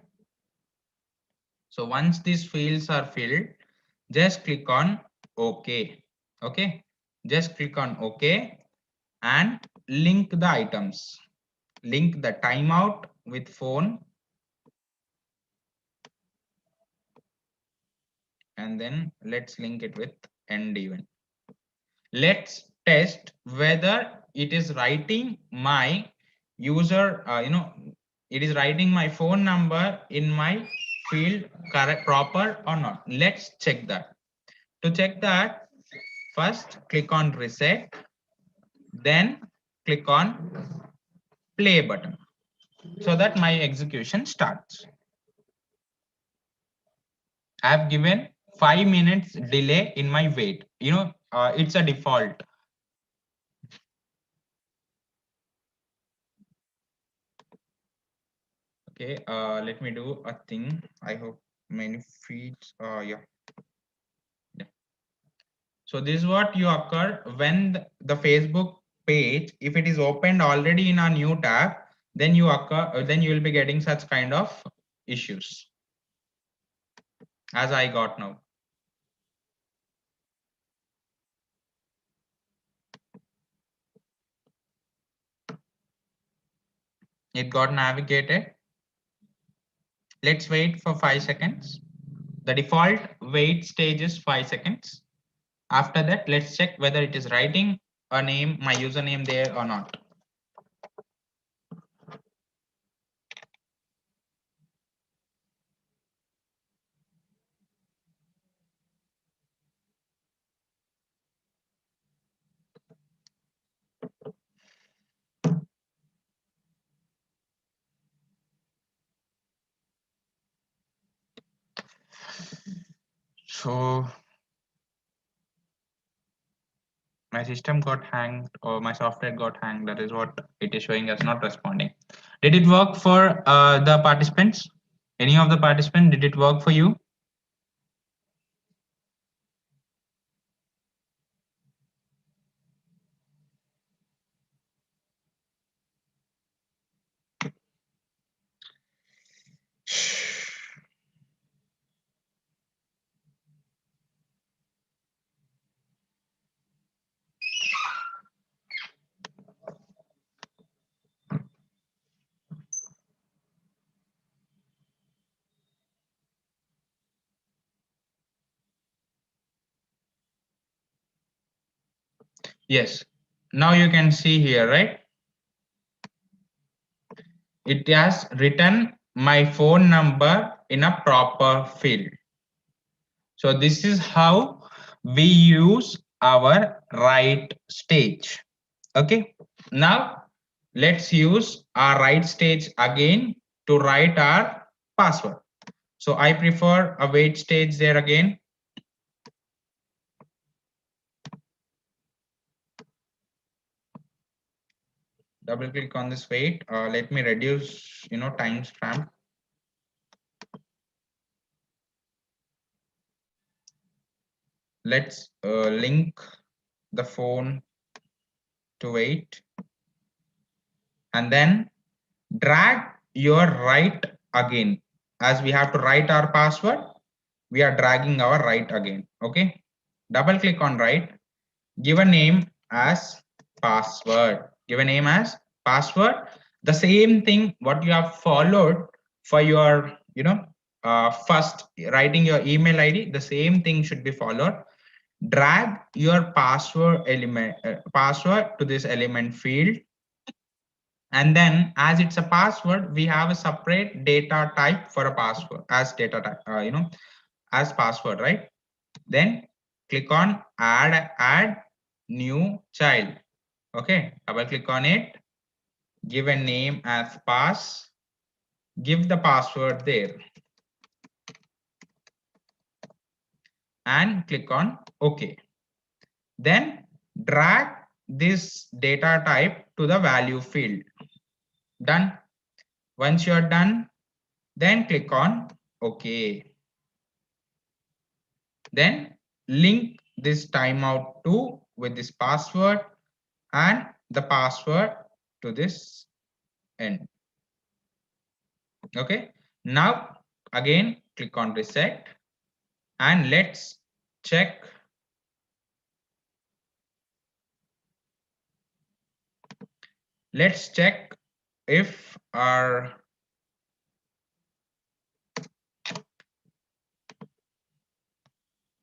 So once these fields are filled, just click on OK. Okay. Just click on OK and link the items. Link the timeout with phone, and then let's link it with end event. Let's test whether it is writing my user, it is writing my phone number in my field correct proper or not. Let's check that. To check that, first click on reset, then click on play button so that my execution starts. I have given 5 minutes delay in my wait. It's a default. Okay, let me do a thing. I hope many feeds. Yeah. So this is what you occur when the Facebook page, if it is opened already in a new tab, then then you will be getting such kind of issues as I got now. It got navigated. Let's wait for 5 seconds. The default wait stage is 5 seconds. After that, let's check whether it is writing a name, my username there or not. So my system got hanged or my software got hanged. That is what it is showing as not responding. Did it work for the participants? Any of the participants, did it work for you? Yes. Now you can see here, right? It has written my phone number in a proper field. So this is how we use our write stage. Okay. Now let's use our write stage again to write our password. So I prefer a wait stage there again. Double click on this wait. Let me reduce, timestamp. Let's link the phone to wait and then drag your write again. As we have to write our password, we are dragging our write again. Okay. Double click on write. Give a name as password. Give a name as password. The same thing what you have followed for your, first writing your email ID. The same thing should be followed. Drag your password to this element field, and then as it's a password, we have a separate data type for a password as data type, as password, right? Then click on add new child. Okay, double click on it, give a name as pass, give the password there, and click on OK. Then drag this data type to the value field. Done. Once you're done, then click on OK. Then link this timeout to with this password and the password to this end. Okay. Now again click on reset and let's check. Let's check if our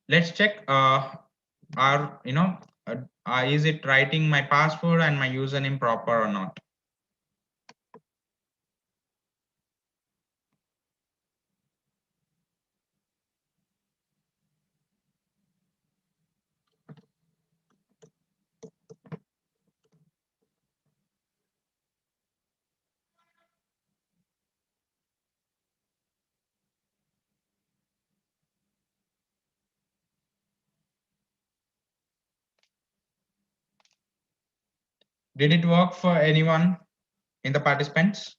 let's check our is it writing my password and my username proper or not. Did it work for anyone in the participants?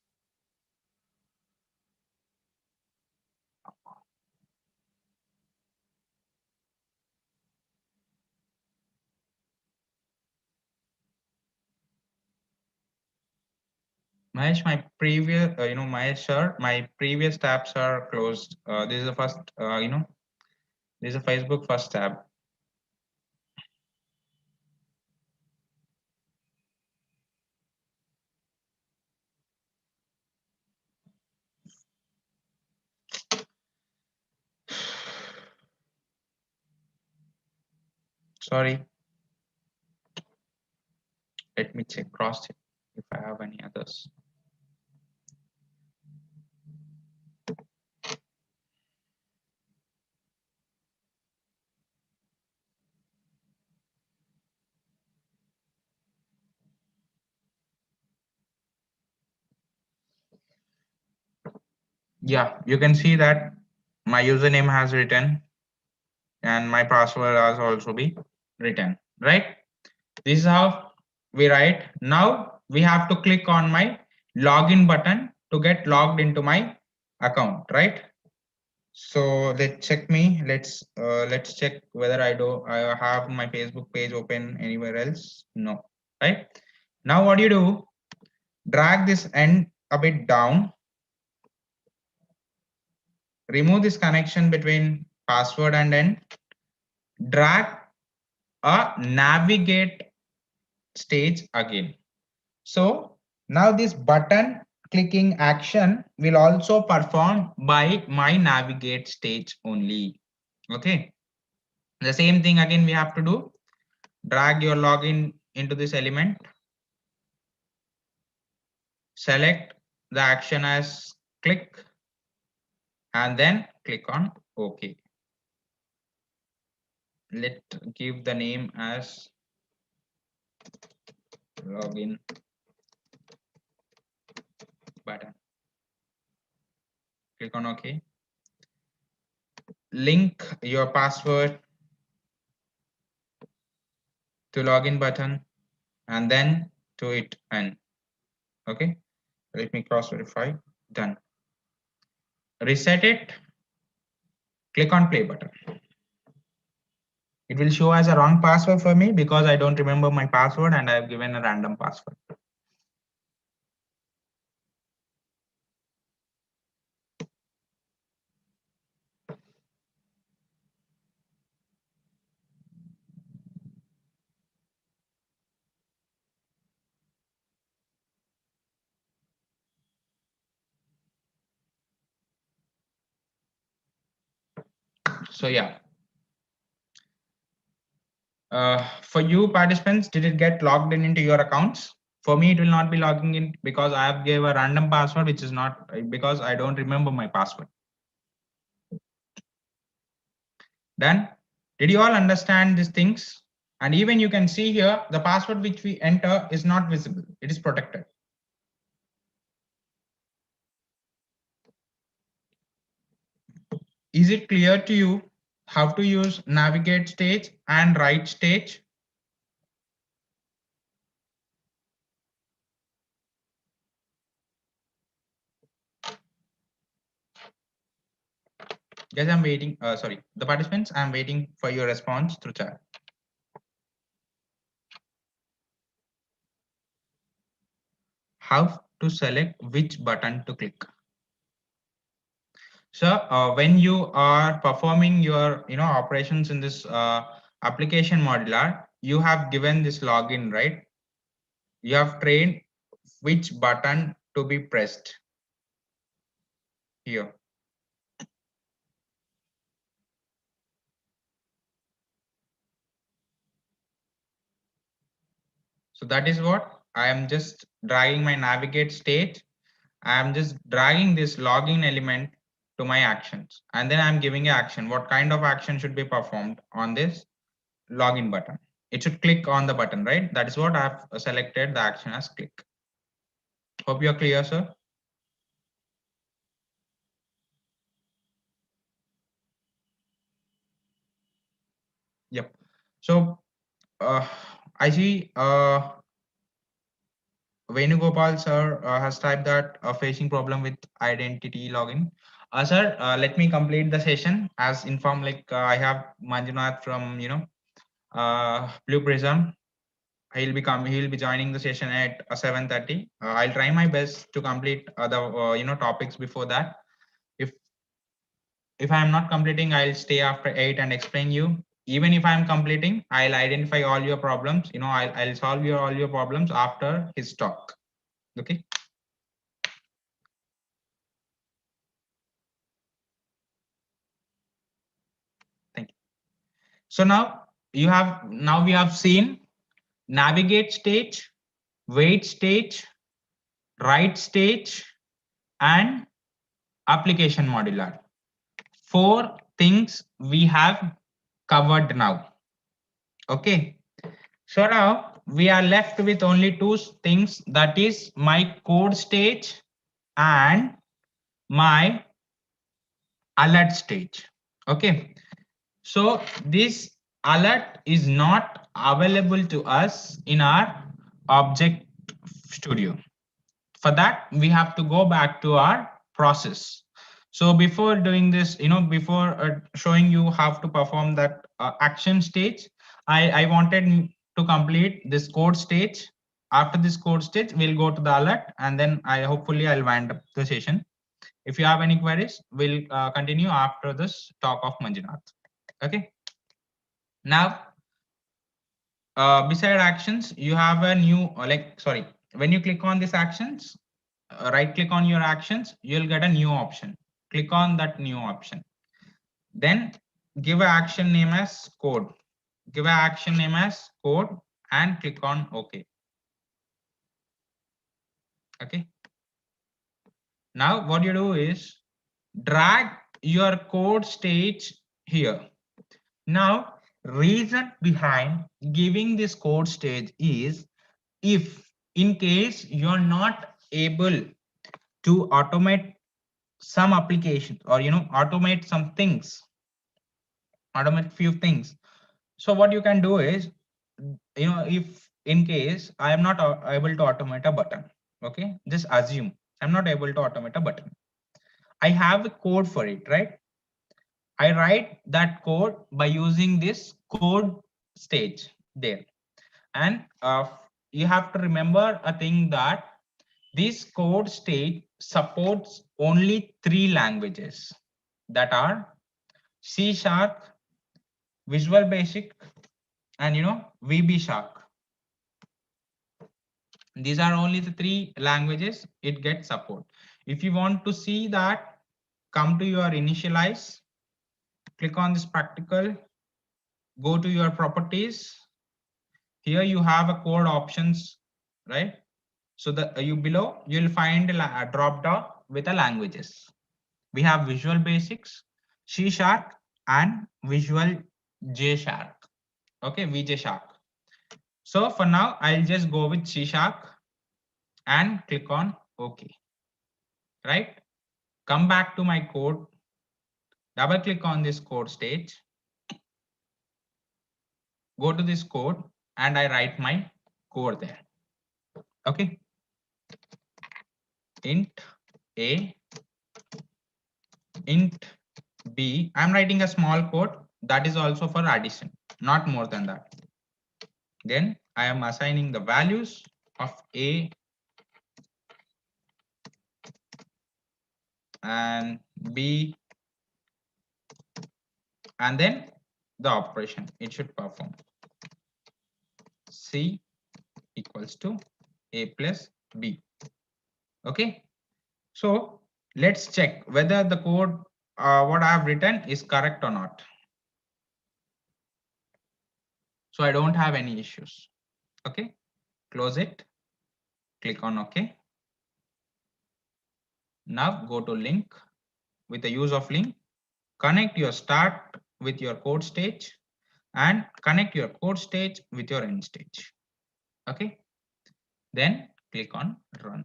Mahesh, my previous, Mahesh sir, my previous tabs are closed. This is the first, this is a Facebook first tab. Sorry, let me check, cross check if I have any others. Yeah, you can see that my username has written and my password has also be written, right? This is how we write. Now we have to click on my login button to get logged into my account, right? So let's check me. Let's check whether I have my Facebook page open anywhere else. No, right? Now what do you do? Drag this end a bit down, remove this connection between password and end, drag a navigate stage again. So now this button clicking action will also perform by my navigate stage only. Okay. The same thing again we have to do. Drag your login into this element. Select the action as click and then click on OK. Let give the name as login button. Click on OK. Link your password to login button and then to it and okay. Let me cross verify. Done. Reset it. Click on play button. It will show as a wrong password for me because I don't remember my password and I've given a random password. So yeah. For you participants, did it get logged in into your accounts? For me, it will not be logging in because I have gave a random password, which is not because I don't remember my password. Then, did you all understand these things? And even you can see here, the password which we enter is not visible. It is protected. Is it clear to you how to use navigate stage and write stage? Yes, I'm waiting. Sorry, the participants, I'm waiting for your response through chat. How to select which button to click? So when you are performing your operations in this application modular, you have given this login, right? You have trained which button to be pressed here. So that is what I am just dragging my navigate state. I am just dragging this login element to my actions and then I'm giving an action. What kind of action should be performed on this login button? It should click on the button, right? That is what I have selected the action as click. Hope you're clear, sir. Yep. So I see Venugopal sir has typed that facing problem with identity login. Sir, let me complete the session as informed. Like I have Manjunath from Blue Prism. He'll be joining the session at 7:30. I'll try my best to complete the topics before that. If I'm not completing, I'll stay after 8 and explain you. Even if I'm completing, I'll identify all your problems. I'll solve all your problems after his talk. Okay. Thank you. So now we have seen navigate stage, wait stage, write stage, and application modular. 4 things we have covered now. Okay. So now we are left with only 2 things, that is my code stage and my alert stage. Okay. So this alert is not available to us in our object studio. For that, we have to go back to our process. So before doing this, before showing you how to perform that action stage, I wanted to complete this code stage. After this code stage, we'll go to the alert, and then hopefully I'll wind up the session. If you have any queries, we'll continue after this talk of Manjunath. Okay. Now, beside actions, you have a new, when you click on these actions, right click on your actions, you'll get a new option. Click on that new option. Then give an action name as code. Give an action name as code and click on OK. Okay. Now what you do is drag your code stage here. Now, reason behind giving this code stage is, if in case you're not able to automate some applications, or automate some things, automate few things. So what you can do is, if in case I am not able to automate a button, okay, just assume I'm not able to automate a button. I have a code for it, right? I write that code by using this code stage there. And you have to remember a thing, that this code stage supports only 3 languages, that are C#, Visual Basic, and VB Shark. These are only the 3 languages it gets support. If you want to see that, come to your initialize, click on this practical, go to your properties. Here you have a code options, right? So the you below you'll find a drop down with the languages. We have Visual Basics, C#, and Visual J#. Okay, VJ Shark. So for now, I'll just go with C# and click on OK. Right? Come back to my code, double click on this code stage, go to this code, and I write my code there. Okay. Int A, int B. I'm writing a small code that is also for addition, not more than that. Then I am assigning the values of A and B, and then the operation it should perform. C equals to A plus B. Okay. So let's check whether the code what I have written is correct or not. So I don't have any issues. Okay. Close it. Click on OK. Now go to link. With the use of link, connect your start with your code stage and connect your code stage with your end stage. Okay. Then click on run.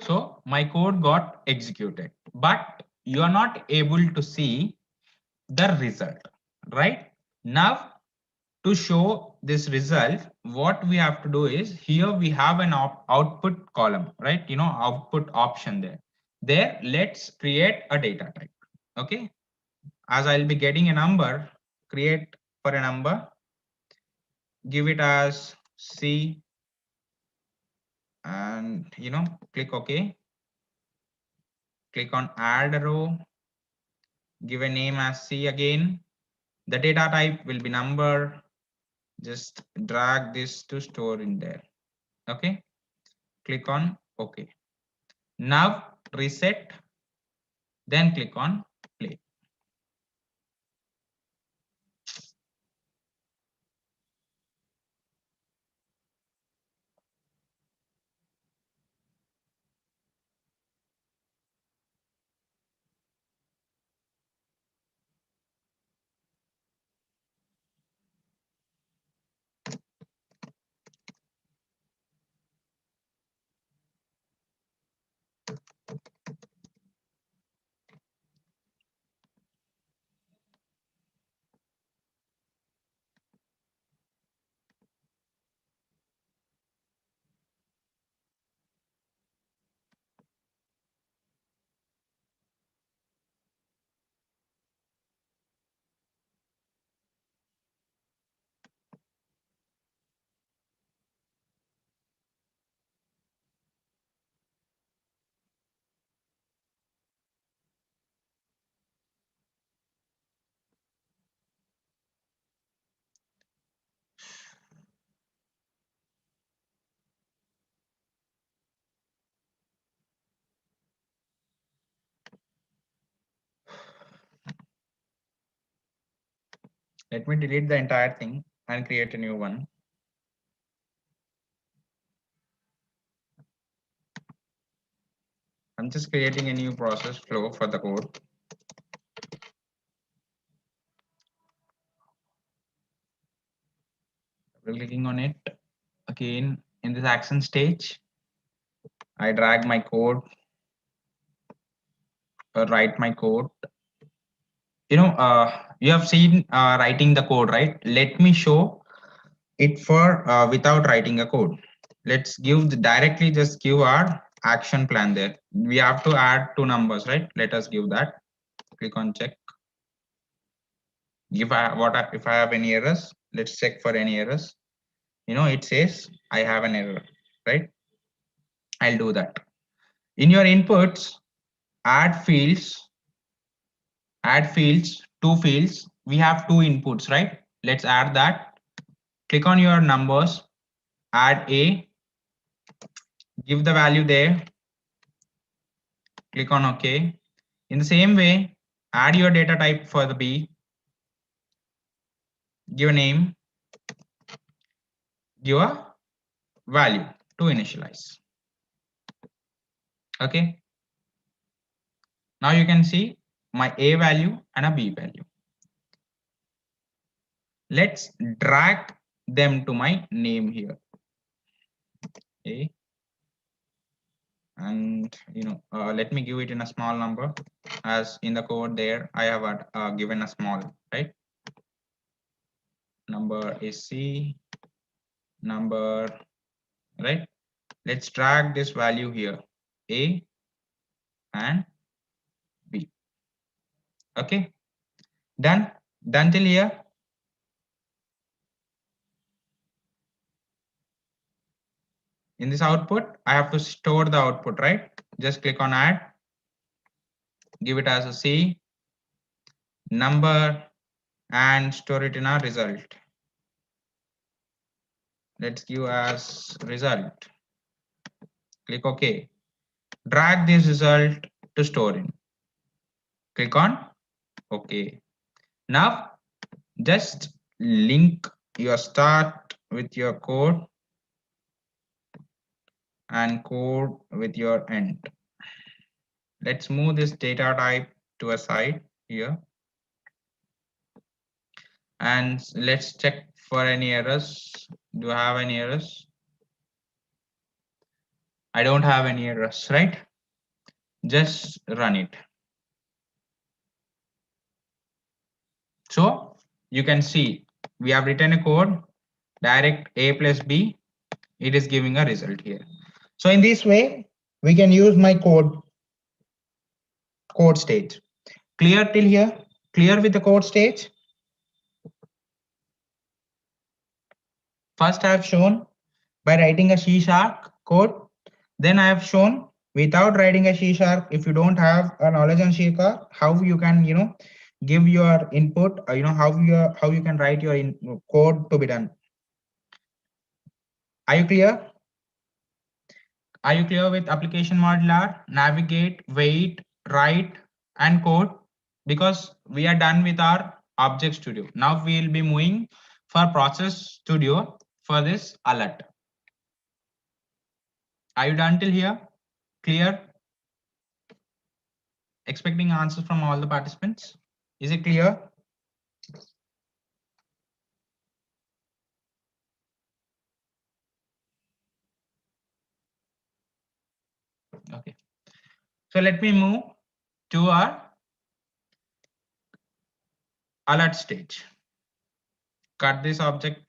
So my code got executed, but you are not able to see the result, right? Now to show this result, what we have to do is here we have an output column, right? Output option there. There, let's create a data type. Okay. As I'll be getting a number, create for a number, give it as C, and click OK. Click on add a row, give a name as C again. The data type will be number. Just drag this to store in there. Okay. Click on OK. Now reset, then click on play. Let me delete the entire thing and create a new one. I'm just creating a new process flow for the code. We're clicking on it. Again, in this action stage, I drag my code, write my code. You have seen writing the code, right? Let me show it for without writing a code. Let's directly just give our action plan there. We have to add two numbers, right? Let us give that. Click on check. If I have any errors, let's check for any errors. It says I have an error, right? I'll do that. In your inputs, add fields, two fields. We have two inputs, right? Let's add that. Click on your numbers, add A, give the value there, click on OK. In the same way, add your data type for the B, give a name, give a value to initialize. Okay. Now you can see my A value and a B value. Let's drag them to my name here. Okay. And let me give it in a small number, as in the code there I have given a small, right? Number is C, number, right? Let's drag this value here, A and B. Okay, done till here. In this output, I have to store the output, right? Just click on add, give it as a C, number, and store it in our result. Let's give as result. Click OK. Drag this result to store in. Click on OK. Now just link your start with your code and code with your end. Let's move this data type to a side here. And let's check for any errors. Do I have any errors? I don't have any errors, right? Just run it. So you can see We have written a code, direct A plus B, it is giving a result here. So in this way, we can use my code stage. Clear till here? Clear with the code stage? First I have shown by writing a C# code. Then I have shown without writing a C#, if you don't have a knowledge on C#, how you can, give your input, how you can write your code to be done. Are you clear? Are you clear with application modular, navigate, wait, write, and code? Because we are done with our object studio. Now we will be moving for process studio for this alert. Are you done till here? Clear? Expecting answers from all the participants. Is it clear? Okay. So let me move to our alert stage. Cut this object,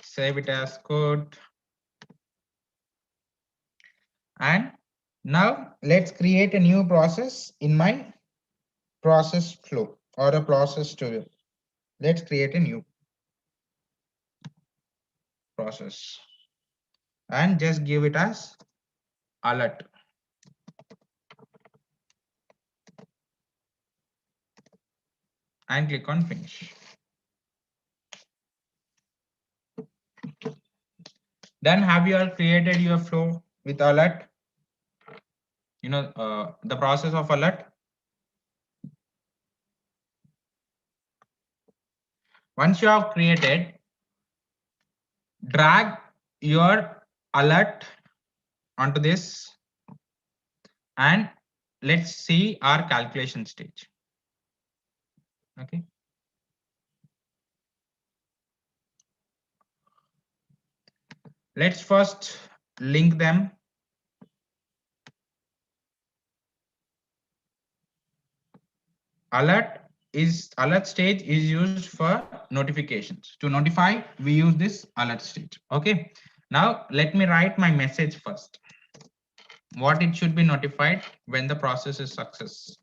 save it as code. And now let's create a new process in my process flow or a process studio. Let's create a new process and just give it as alert. And click on finish. Then have you all created your flow with alert? The process of alert. Once you have created, drag your alert onto this and let's see our calculation stage. Okay. Let's first link them. Alert stage is used for notifications. To notify, we use this alert stage. Okay. Now let me write my message first. What it should be notified when the process is success.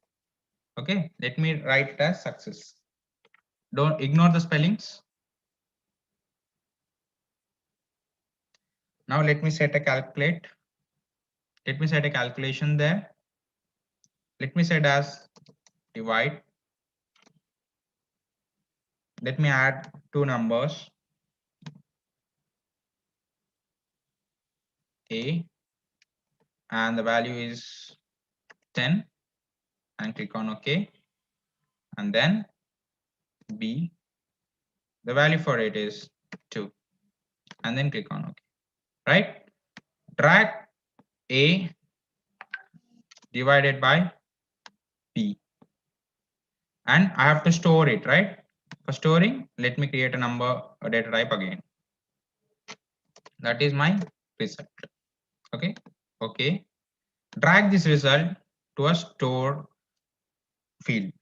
Okay, let me write it as success. Don't ignore the spellings. Now let me set a calculate. Let me set a calculation there. Let me set as divide. Let me add two numbers, A, and the value is 10, and click on OK. And then B, the value for it is 2, and then click on OK. Right? Drag A divided by B, and I have to store it, right? For storing, let me create a number, a data type again. That is my result. Okay. Okay. Drag this result to a store field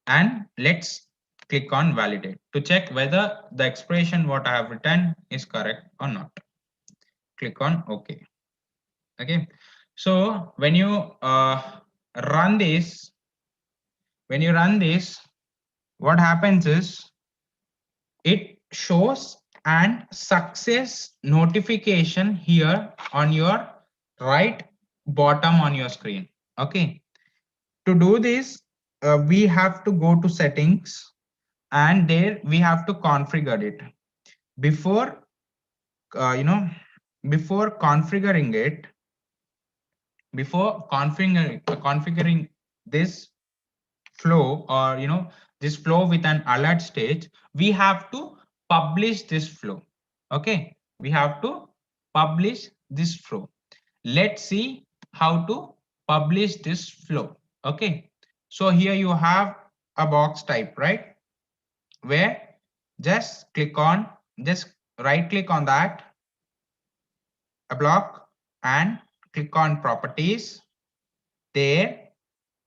and let's click on validate to check whether the expression what I have written is correct or not. Click on OK. Okay. So when you run this, what happens is it shows an success notification here on your right bottom on your screen. Okay. To do this, we have to go to settings and there we have to configure it. Before, before configuring this flow or this flow with an alert stage, we have to publish this flow. Okay, we have to publish this flow. Let's see how to publish this flow. Okay, so here you have a box type, right, where just right click on that, a block, and click on properties. There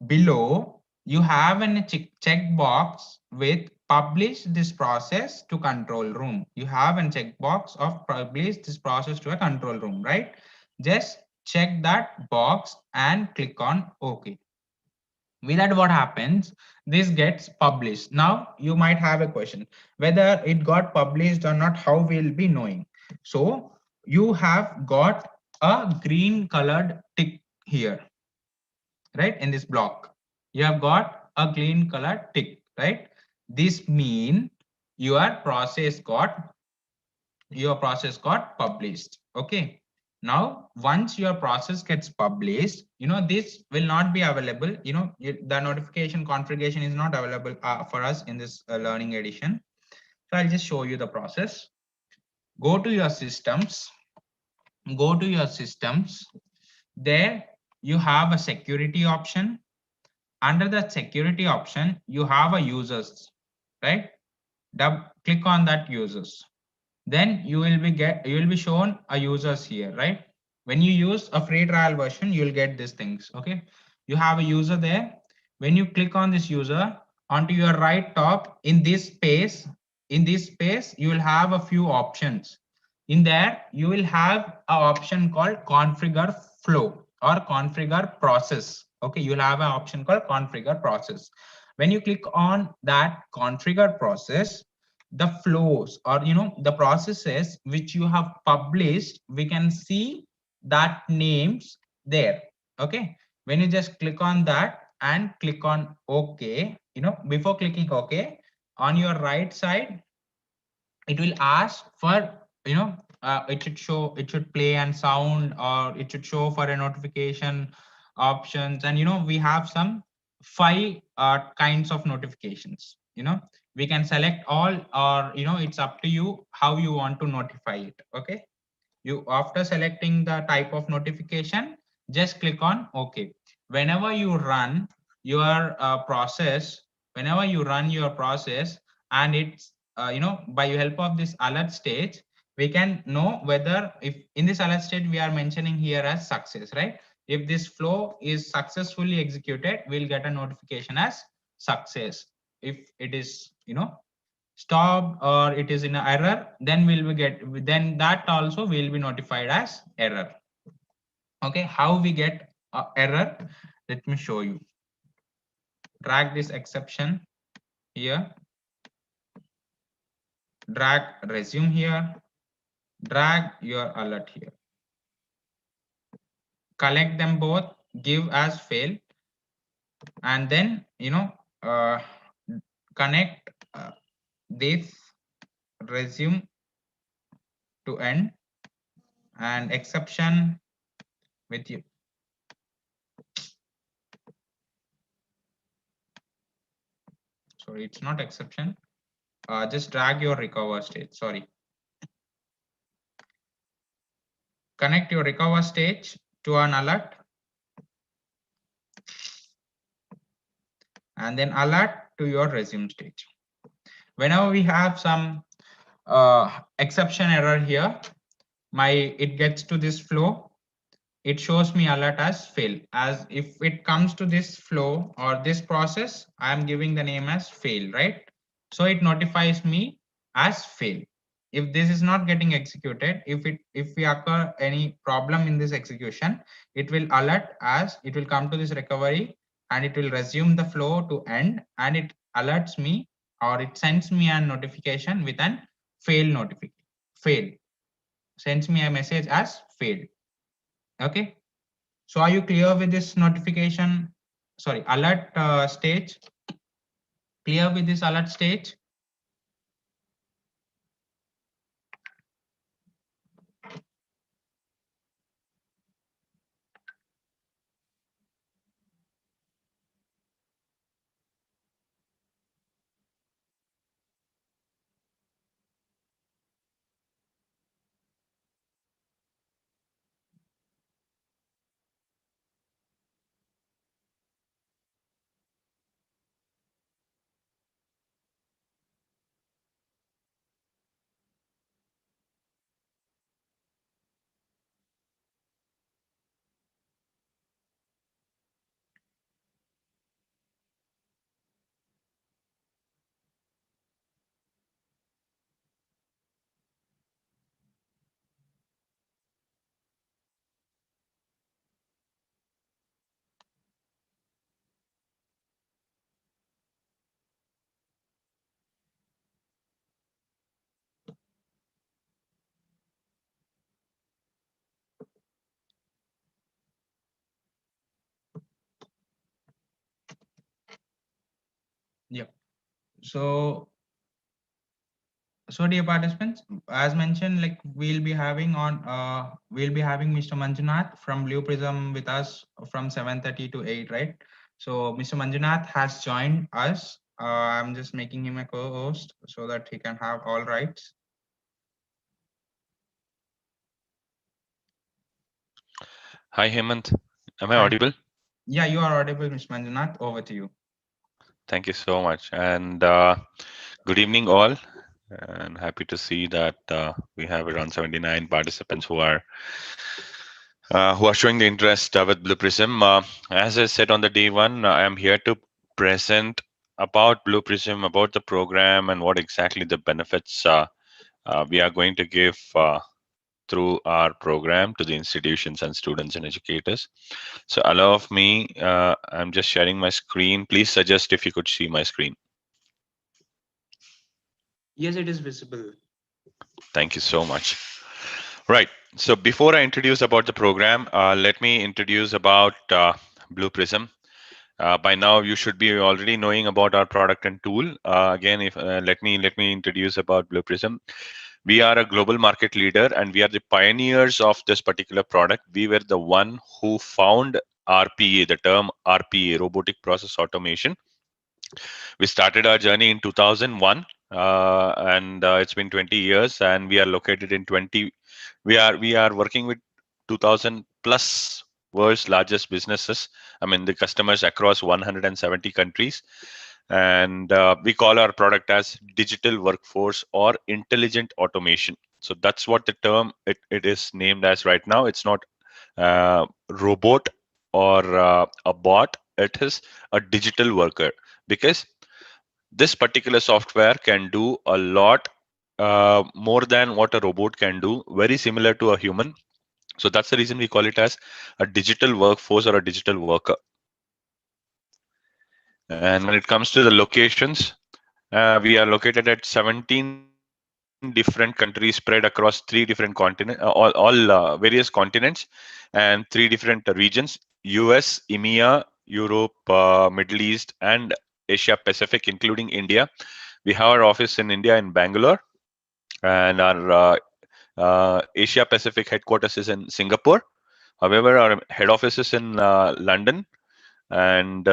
below you have a check box with publish this process to control room. You have a checkbox of publish this process to a control room, right? Just check that box and click on OK. With that, what happens? This gets published. Now you might have a question whether it got published or not. How we'll be knowing? So you have got a green colored tick here, right? In this block, you have got a green colored tick, right? This mean your process got published. Okay. Now once your process gets published, this will not be available. The notification configuration is not available for us in this learning edition. So I'll just show you the process. Go to your systems. There you have a security option. Under the security option, you have a users, right? Click on that users. Then you will be shown a users here, right? When you use a free trial version, you'll get these things. Okay, you have a user there. When you click on this user, onto your right top, in this space you will have a few options. In there you will have an option called configure flow or configure process. Okay, you'll have an option called configure process. When you click on that configure process, the flows or the processes which you have published, we can see that names there. Okay, when you just click on that and click on OK, before clicking OK, on your right side it will ask for, it should play and sound, or it should show for a notification options. And we have some 5 kinds of notifications. We can select all, or it's up to you how you want to notify it. Okay, you after selecting the type of notification, just click on OK. Whenever you run your process, and it's by help of this alert stage, we can know whether, if in this alert state we are mentioning here as success, right? If this flow is successfully executed, we'll get a notification as success. If it is stop or it is in an error, then then that also will be notified as error. Okay, how we get error? Let me show you. Drag this exception here, drag resume here, drag your alert here, collect them both, give as fail, and then connect this resume to end and exception with you. Sorry, it's not exception. Just drag your recover state. Sorry. Connect your recover stage to an alert, and then alert to your resume stage. Whenever we have some exception error here, it gets to this flow, it shows me alert as fail. As if it comes to this flow or this process, I am giving the name as fail, right? So it notifies me as fail. If this is not getting executed, if we occur any problem in this execution, it will alert as it will come to this recovery and it will resume the flow to end, and it alerts me or it sends me a notification with an fail notification. Fail sends me a message as failed. Okay, so are you clear with this notification? Sorry, alert stage. Clear with this alert stage? So dear participants, as mentioned, like we'll be having Mr. Manjunath from Blue Prism with us from 7:30 to 8, right? So Mr. Manjunath has joined us. I'm just making him a co-host so that he can have all rights. Hi Hemant, am I Hi. audible? Yeah, you are audible, Mr. Manjunath. Over to you. Thank you so much, and good evening all. And happy to see that we have around 79 participants who are showing the interest with Blue Prism. As I said on the day one, I am here to present about Blue Prism, about the program, and what exactly the benefits we are going to give through our program to the institutions and students and educators. So allow of me, I'm just sharing my screen. Please suggest if you could see my screen. Yes, it is visible. Thank you so much. Right. So before I introduce about the program, let me introduce about Blue Prism. By now, you should be already knowing about our product and tool. Again, if let me introduce about Blue Prism. We are a global market leader, and we are the pioneers of this particular product. We were the one who found RPA, the term RPA, robotic process automation. We started our journey in 2001, and it's been 20 years, and we are located in 20. We are working with 2,000 plus world's largest businesses. I mean, the customers across 170 countries, and we call our product as digital workforce or intelligent automation. So that's what the term it is named as right now. It's not robot or a bot. It is a digital worker because this particular software can do a lot more than what a robot can do, very similar to a human. So that's the reason we call it as a digital workforce or a digital worker. And when it comes to the locations, we are located at 17 different countries spread across three different continents, all various continents, and three different regions: US, EMEA, Europe, Middle East, and Asia Pacific, including India. We have our office in India in Bangalore, and our Asia Pacific headquarters is in Singapore. However, our head office is in London, and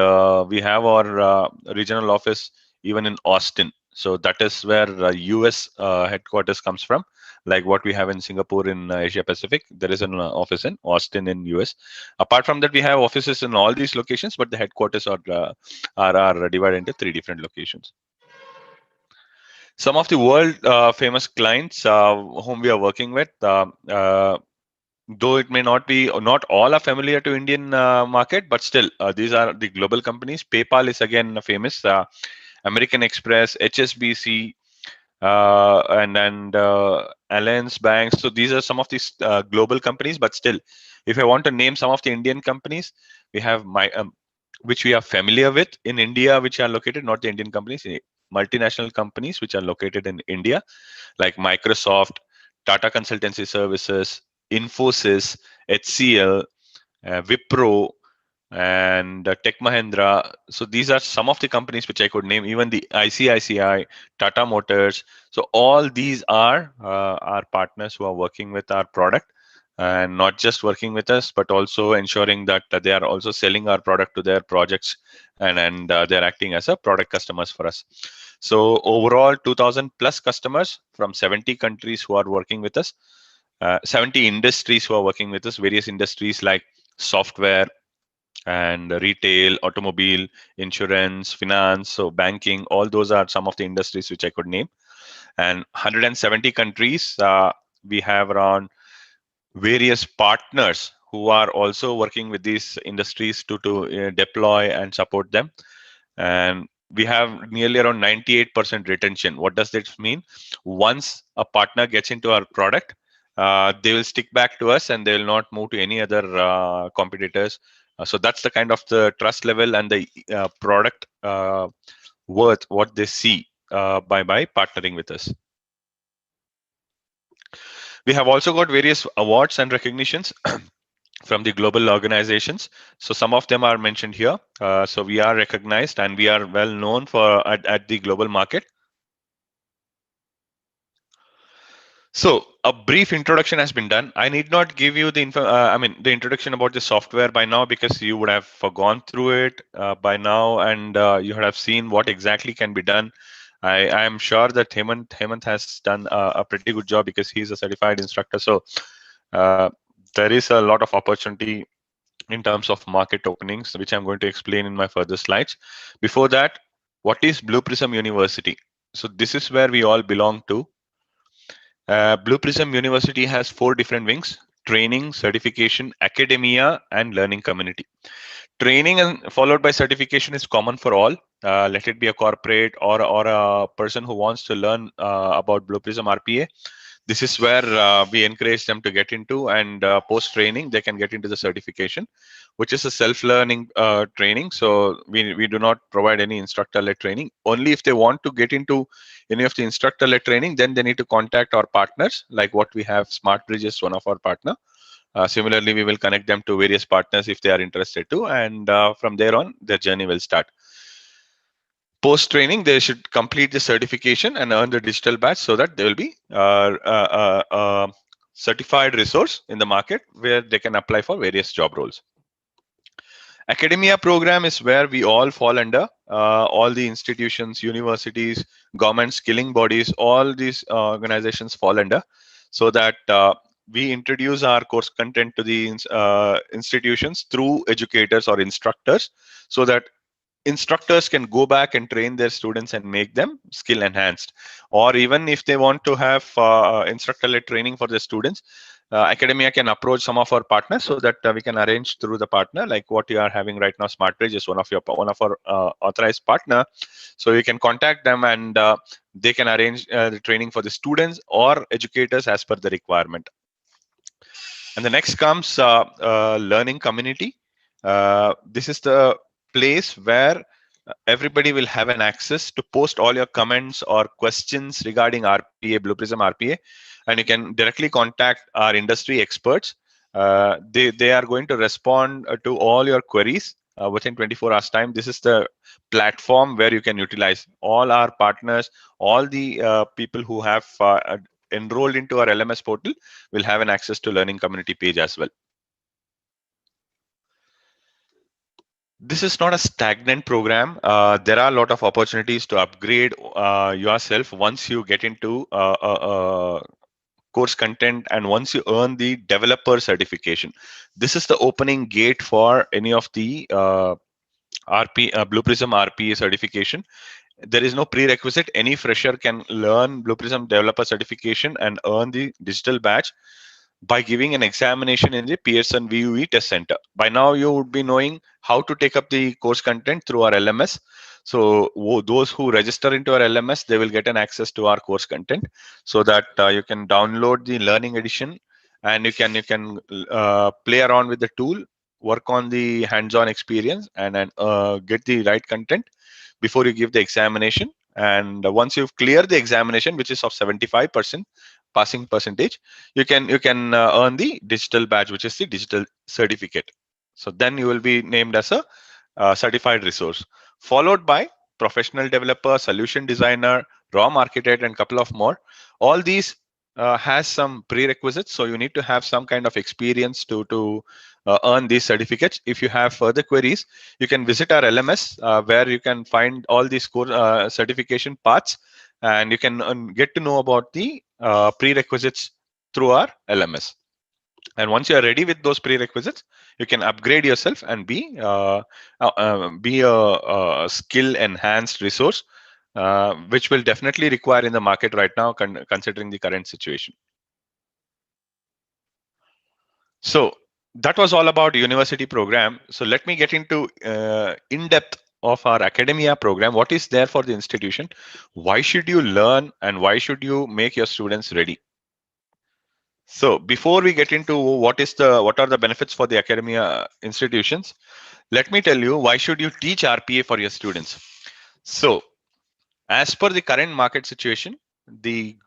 we have our regional office even in Austin. So that is where US headquarters comes from. Like what we have in Singapore in Asia Pacific, there is an office in Austin in US. Apart from that, we have offices in all these locations, but the headquarters are divided into three different locations. Some of the world famous clients whom we are working with, though it may not be, or not all are familiar to Indian market, but still these are the global companies. PayPal is again famous, American Express, HSBC, and Alliance Bank. So these are some of these global companies, but still, if I want to name some of the Indian companies, we have which we are familiar with in India, which are located, not the Indian companies, multinational companies which are located in India, like Microsoft, Tata Consultancy Services, Infosys, HCL, Wipro, and Tech Mahindra. So these are some of the companies which I could name, even the ICICI, Tata Motors. So all these are our partners who are working with our product, and not just working with us, but also ensuring that they are also selling our product to their projects, and they're acting as a product customers for us. So overall, 2,000 plus customers from 70 countries who are working with us, 70 industries who are working with us, various industries like software and retail, automobile, insurance, finance, so banking. All those are some of the industries which I could name. And 170 countries, we have around various partners who are also working with these industries to deploy and support them. And we have nearly around 98% retention. What does this mean? Once a partner gets into our product, they will stick back to us and they will not move to any other competitors. So that's the kind of the trust level and the product worth what they see by partnering with us. We have also got various awards and recognitions. from the global organizations. So some of them are mentioned here. So we are recognized and we are well known for at the global market. So a brief introduction has been done. I need not give you the the introduction about the software by now, because you would have gone through it by now, and you would have seen what exactly can be done. I am sure that Hemant has done a pretty good job because he's a certified instructor. So uh, there is a lot of opportunity in terms of market openings, which I'm going to explain in my further slides. Before that, what is Blue Prism University? So this is where we all belong to. Blue Prism University has 4 different wings: training, certification, academia, and learning community. Training and followed by certification is common for all. Let it be a corporate or a person who wants to learn about Blue Prism RPA. This is where we encourage them to get into, and post training they can get into the certification, which is a self-learning training. So we do not provide any instructor-led training. Only if they want to get into any of the instructor-led training, then they need to contact our partners, like what we have. SmartBridge is one of our partner. Similarly, we will connect them to various partners if they are interested to, and from there on, their journey will start. Post training, they should complete the certification and earn the digital badge, so that they will be certified resource in the market where they can apply for various job roles. Academia program is where we all fall under. All the institutions, universities, government skilling bodies, all these organizations fall under, so that we introduce our course content to the institutions through educators or instructors, so that instructors can go back and train their students and make them skill enhanced. Or even if they want to have instructor-led training for the students, academia can approach some of our partners, so that we can arrange through the partner, like what you are having right now. SmartBridge is one of our authorized partner, so you can contact them, and they can arrange the training for the students or educators as per the requirement. And the next comes learning community. This is the place where everybody will have an access to post all your comments or questions regarding RPA, Blue Prism RPA, and you can directly contact our industry experts. They are going to respond to all your queries within 24 hours time. This is the platform where you can utilize all our partners, all the people who have enrolled into our LMS portal will have an access to learning community page as well. This is not a stagnant program. There are a lot of opportunities to upgrade yourself once you get into course content, and once you earn the developer certification. This is the opening gate for any of the Blue Prism RPA certification. There is no prerequisite. Any fresher can learn Blue Prism developer certification and earn the digital badge by giving an examination in the Pearson VUE test center. By now, you would be knowing how to take up the course content through our LMS. So those who register into our LMS, they will get an access to our course content, so that you can download the learning edition, and you can play around with the tool, work on the hands-on experience, and then get the right content before you give the examination. And once you've cleared the examination, which is of 75% passing percentage, you can earn the digital badge, which is the digital certificate. So then you will be named as a certified resource, followed by professional developer, solution designer, ROM architect, and couple of more. All these has some prerequisites, so you need to have some kind of experience to earn these certificates. If you have further queries, you can visit our LMS where you can find all these core certification paths, and you can get to know about the prerequisites through our LMS. And once you are ready with those prerequisites, you can upgrade yourself and be a skill enhanced resource, which will definitely require in the market right now, considering the current situation. So that was all about university program. So let me get into in depth of our academia program. What is there for the institution? Why should you learn, and why should you make your students ready? So before we get into what are the benefits for the academia institutions, let me tell you why should you teach RPA for your students. So as per the current market situation, the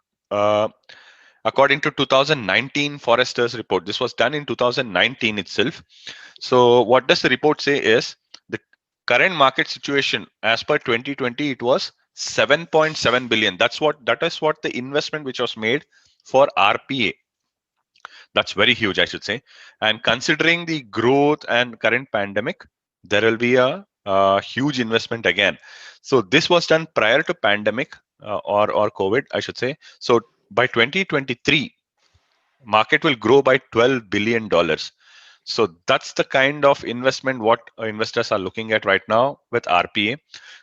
according to 2019 Forrester's report. This was done in 2019 itself. So what does the report say is the current market situation as per 2020, it was 7.7 billion. That is what the investment which was made for RPA. That's very huge, I should say. And considering the growth and current pandemic, there will be a huge investment again. So this was done prior to pandemic or COVID, I should say. So by 2023, market will grow by $12 billion. So that's the kind of investment what investors are looking at right now with RPA.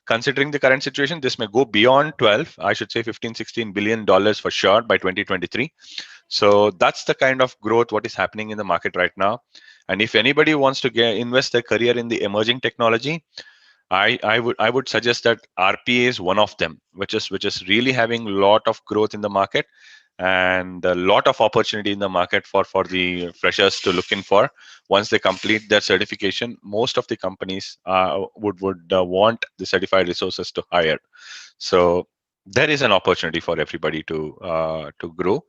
Considering the current situation, this may go beyond 12, I should say 15, $16 billion for sure by 2023. So that's the kind of growth what is happening in the market right now. And if anybody wants to invest their career in the emerging technology, I would suggest that RPA is one of them, which is really having a lot of growth in the market and a lot of opportunity in the market for the freshers to look in for. Once they complete their certification, most of the companies would want the certified resources to hire. So there is an opportunity for everybody to grow,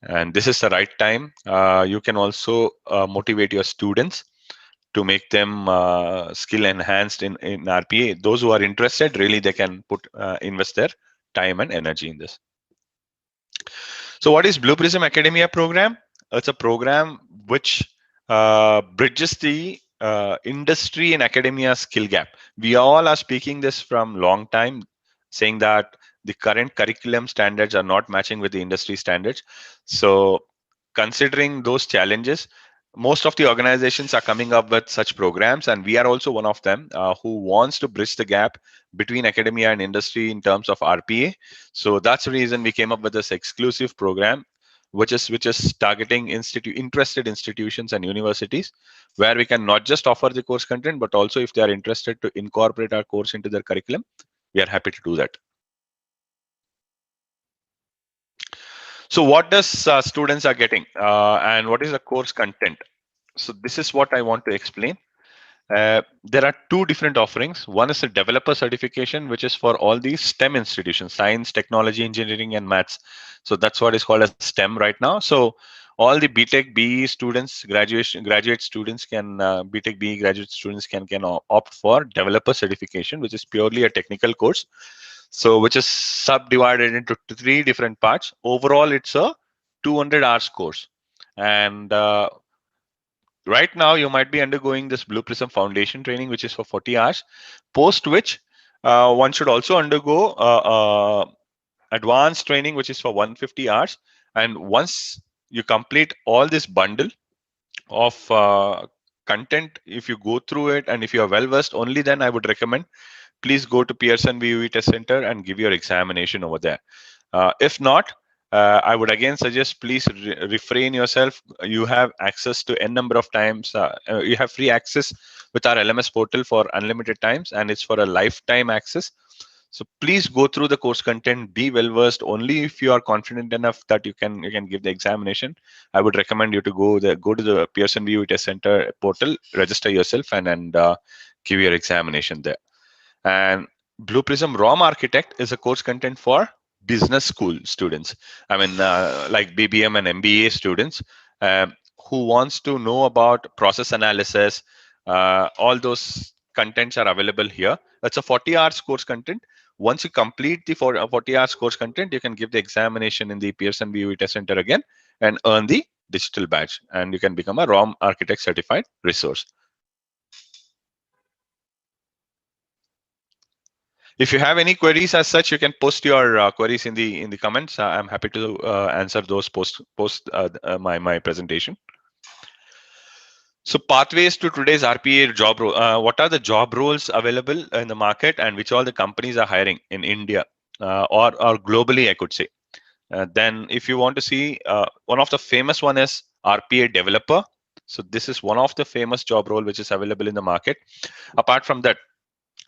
and this is the right time. You can also motivate your students to make them skill enhanced in RPA. Those who are interested, really, they can invest their time and energy in this. So what is Blue Prism Academia program? It's a program which bridges the industry and academia skill gap. We all are speaking this from long time, saying that the current curriculum standards are not matching with the industry standards. So considering those challenges, most of the organizations are coming up with such programs, and we are also one of them who wants to bridge the gap between academia and industry in terms of RPA. So that's the reason we came up with this exclusive program, which is targeting interested institutions and universities, where we can not just offer the course content, but also if they are interested to incorporate our course into their curriculum, we are happy to do that. So what does students are getting and what is the course content? So this is what I want to explain. There are two different offerings. One is a developer certification, which is for all these STEM institutions, science, technology, engineering, and maths. So that's what is called as STEM right now. So all the BTech, BE students, graduate students can, BTech, BE graduate students can opt for developer certification, which is purely a technical course. So which is subdivided into 3 different parts. Overall, it's a 200 hours course. And right now, you might be undergoing this Blue Prism Foundation training, which is for 40 hours, post which one should also undergo advanced training, which is for 150 hours. And once you complete all this bundle of content, if you go through it and if you are well versed, only then I would recommend please go to Pearson VUE Test Center and give your examination over there. If not, I would again suggest please refrain yourself. You have access to n number of times. You have free access with our LMS portal for unlimited times, and it's for a lifetime access. So please go through the course content, be well versed. Only if you are confident enough that you can give the examination, I would recommend you to go to the Pearson VUE Test Center portal, register yourself, and give your examination there. And Blue Prism ROM Architect is a course content for business school students. I mean, like BBM and MBA students who wants to know about process analysis. All those contents are available here. That's a 40 hours course content. Once you complete the 40 hours course content, you can give the examination in the Pearson VUE Test Center again and earn the digital badge, and you can become a ROM Architect certified resource. If you have any queries as such, you can post your queries in the comments. I'm happy to answer those post my presentation. So pathways to today's RPA job role. What are the job roles available in the market, and which all the companies are hiring in India or globally, I could say. Then if you want to see, one of the famous one is RPA developer. So this is one of the famous job role which is available in the market. Apart from that,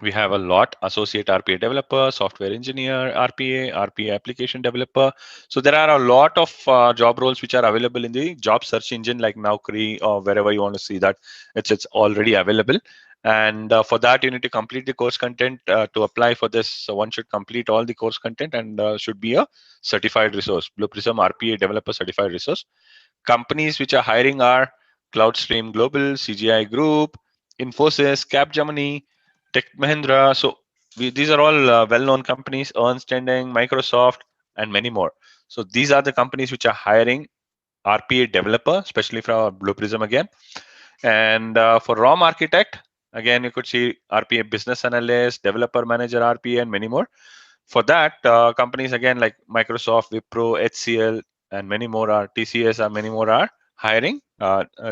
we have a lot: associate RPA developer, software engineer, RPA application developer. So there are a lot of job roles which are available in the job search engine like Naukri or wherever you want to see that. It's already available. And for that, you need to complete the course content. To apply for this, so one should complete all the course content and should be a certified resource, Blue Prism RPA developer certified resource. Companies which are hiring are Cloudstream Global, CGI Group, Infosys, Capgemini, Tech Mahindra. So these are all well-known companies, Ernst & Young, Microsoft, and many more. So these are the companies which are hiring RPA developer, especially for Blue Prism again. And for ROM architect, again, you could see RPA business analyst, developer manager RPA, and many more. For that, companies again like Microsoft, Wipro, HCL, and many more are TCS, and many more are hiring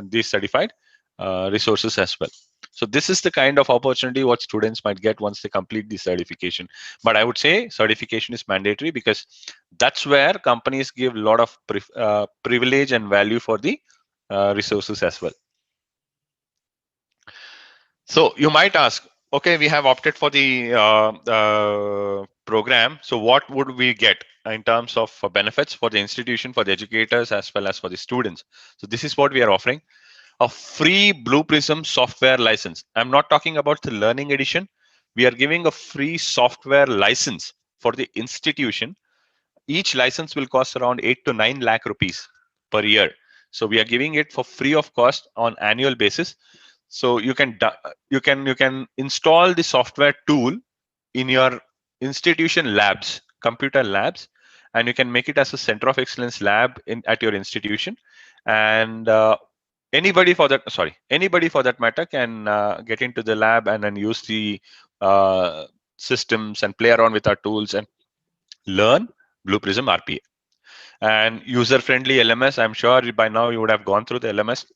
these certified resources as well. So this is the kind of opportunity what students might get once they complete the certification. But I would say certification is mandatory because that's where companies give a lot of privilege and value for the resources as well. So you might ask, okay, we have opted for the program. So what would we get in terms of benefits for the institution, for the educators, as well as for the students? So this is what we are offering: a free Blue Prism software license. I'm not talking about the learning edition. We are giving a free software license for the institution. Each license will cost around 8 to 9 lakh rupees per year. So we are giving it for free of cost on annual basis. So you can install the software tool in your institution labs, computer labs, and you can make it as a center of excellence lab at your institution. And anybody for that matter can get into the lab and then use the systems and play around with our tools and learn Blue Prism RPA. And user-friendly LMS, I'm sure by now you would have gone through the LMS.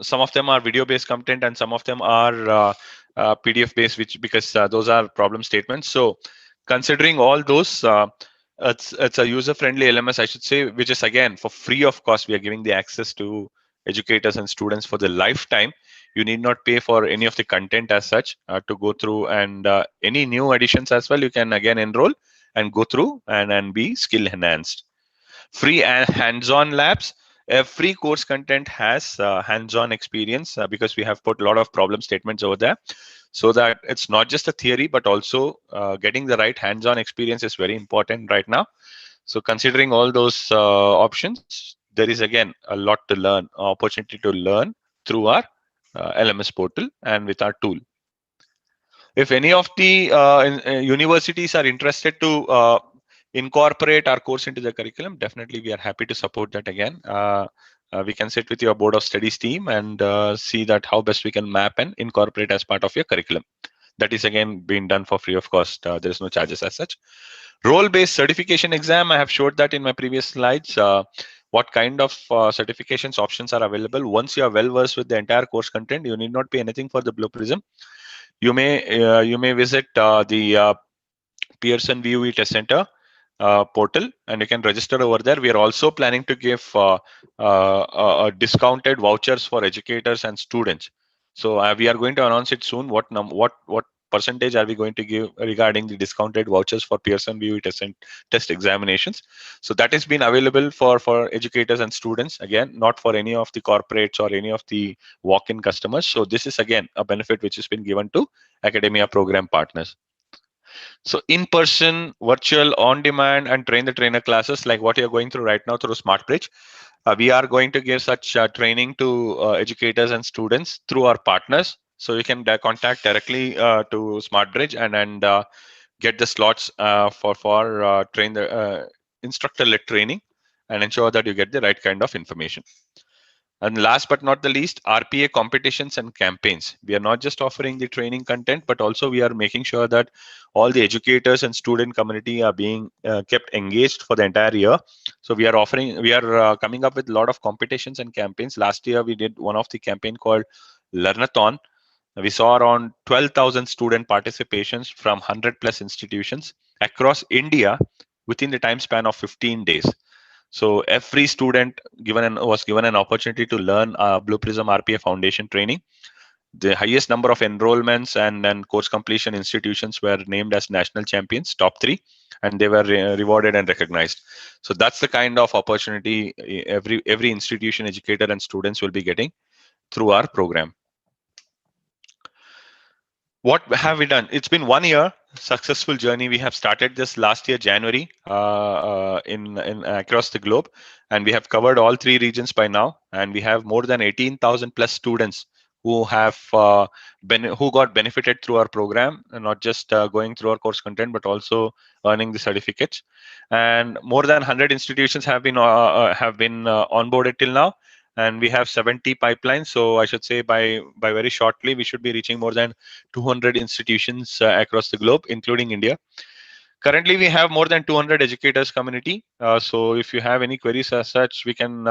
Some of them are video-based content, and some of them are PDF-based, because those are problem statements. So, considering all those, it's a user-friendly LMS, I should say, which is again for free of cost. We are giving the access to educators and students for the lifetime. You need not pay for any of the content as such to go through, and any new additions as well. You can again enroll and go through and be skill enhanced. Free and hands-on labs. Every course content has hands-on experience because we have put a lot of problem statements over there, so that it's not just a theory, but also getting the right hands-on experience is very important right now. So considering all those options, there is again a lot to learn, opportunity to learn through our LMS portal and with our tool. If any of the universities are interested to incorporate our course into the curriculum, definitely we are happy to support that again. We can sit with your board of studies team and see that how best we can map and incorporate as part of your curriculum. That is again being done for free of cost. There is no charges as such. Role-based certification exam, I have showed that in my previous slides. What kind of certifications options are available? Once you are well versed with the entire course content, you need not pay anything for the Blue Prism. You may visit the Pearson VUE Test Center portal, and you can register over there. We are also planning to give discounted vouchers for educators and students. So we are going to announce it soon. What percentage are we going to give regarding the discounted vouchers for Pearson VUE test examinations? So that has been available for educators and students, again, not for any of the corporates or any of the walk-in customers. So this is again a benefit which has been given to academia program partners. So in-person, virtual, on-demand, and train-the-trainer classes like what you're going through right now through SmartBridge. We are going to give such training to educators and students through our partners. So you can contact directly to SmartBridge and get the slots for instructor-led training and ensure that you get the right kind of information. And last but not the least, RPA competitions and campaigns. We are not just offering the training content, but also we are making sure that all the educators and student community are being kept engaged for the entire year. So we are coming up with a lot of competitions and campaigns. Last year, we did one of the campaign called Learn-A-Thon. We saw around 12,000 student participations from 100+ institutions across India within the time span of 15 days. So every student was given an opportunity to learn Blue Prism RPA Foundation training. The highest number of enrollments and course completion institutions were named as national champions, top 3, and they were rewarded and recognized. So that's the kind of opportunity every institution, educator, and students will be getting through our program. What have we done? It's been 1 year successful journey. We have started this last year January in across the globe, and we have covered all 3 regions by now, and we have more than 18,000 plus students who have who got benefited through our program, and not just going through our course content but also earning the certificates. And more than 100 institutions have been onboarded till now, and we have 70 pipelines. So I should say by very shortly we should be reaching more than 200 institutions across the globe, including India. Currently, we have more than 200 educators community. So if you have any queries as such, we can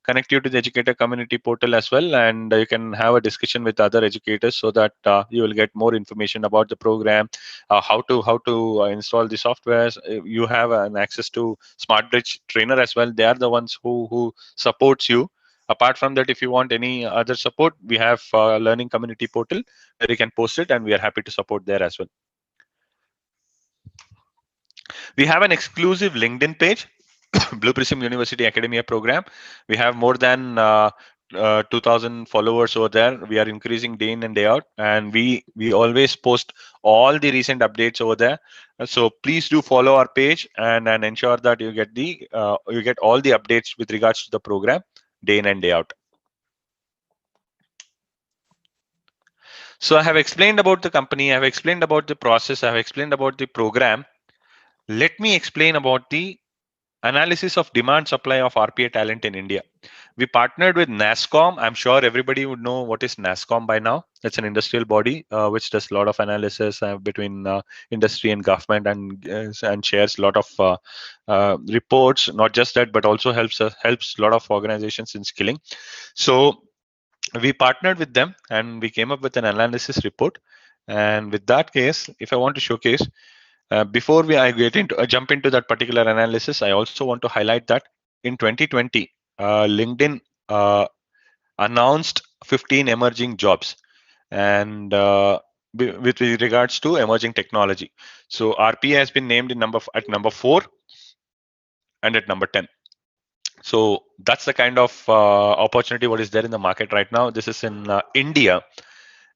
connect you to the educator community portal as well, and you can have a discussion with other educators so that you will get more information about the program, how to install the softwares. You have an access to SmartBridge trainer as well. They are the ones who supports you. Apart from that, if you want any other support, we have a learning community portal where you can post it, and we are happy to support there as well. We have an exclusive LinkedIn page, Blue Prism University Academia program. We have more than 2,000 followers over there. We are increasing day in and day out, and we always post all the recent updates over there. So please do follow our page and ensure that you get all the updates with regards to the program day in and day out. So I have explained about the company, I have explained about the process, I have explained about the program. Let me explain about the analysis of demand supply of RPA talent in India. We partnered with NASSCOM. I'm sure everybody would know what is NASSCOM by now. It's an industrial body which does a lot of analysis between industry and government, and shares a lot of reports. Not just that, but also helps a lot of organizations in skilling. So we partnered with them and we came up with an analysis report. And with that case, if I want to showcase, before I jump into that particular analysis, I also want to highlight that in 2020, LinkedIn announced 15 emerging jobs, and with regards to emerging technology. So RPA has been named at number 4 and at number 10. So that's the kind of opportunity what is there in the market right now. This is in India,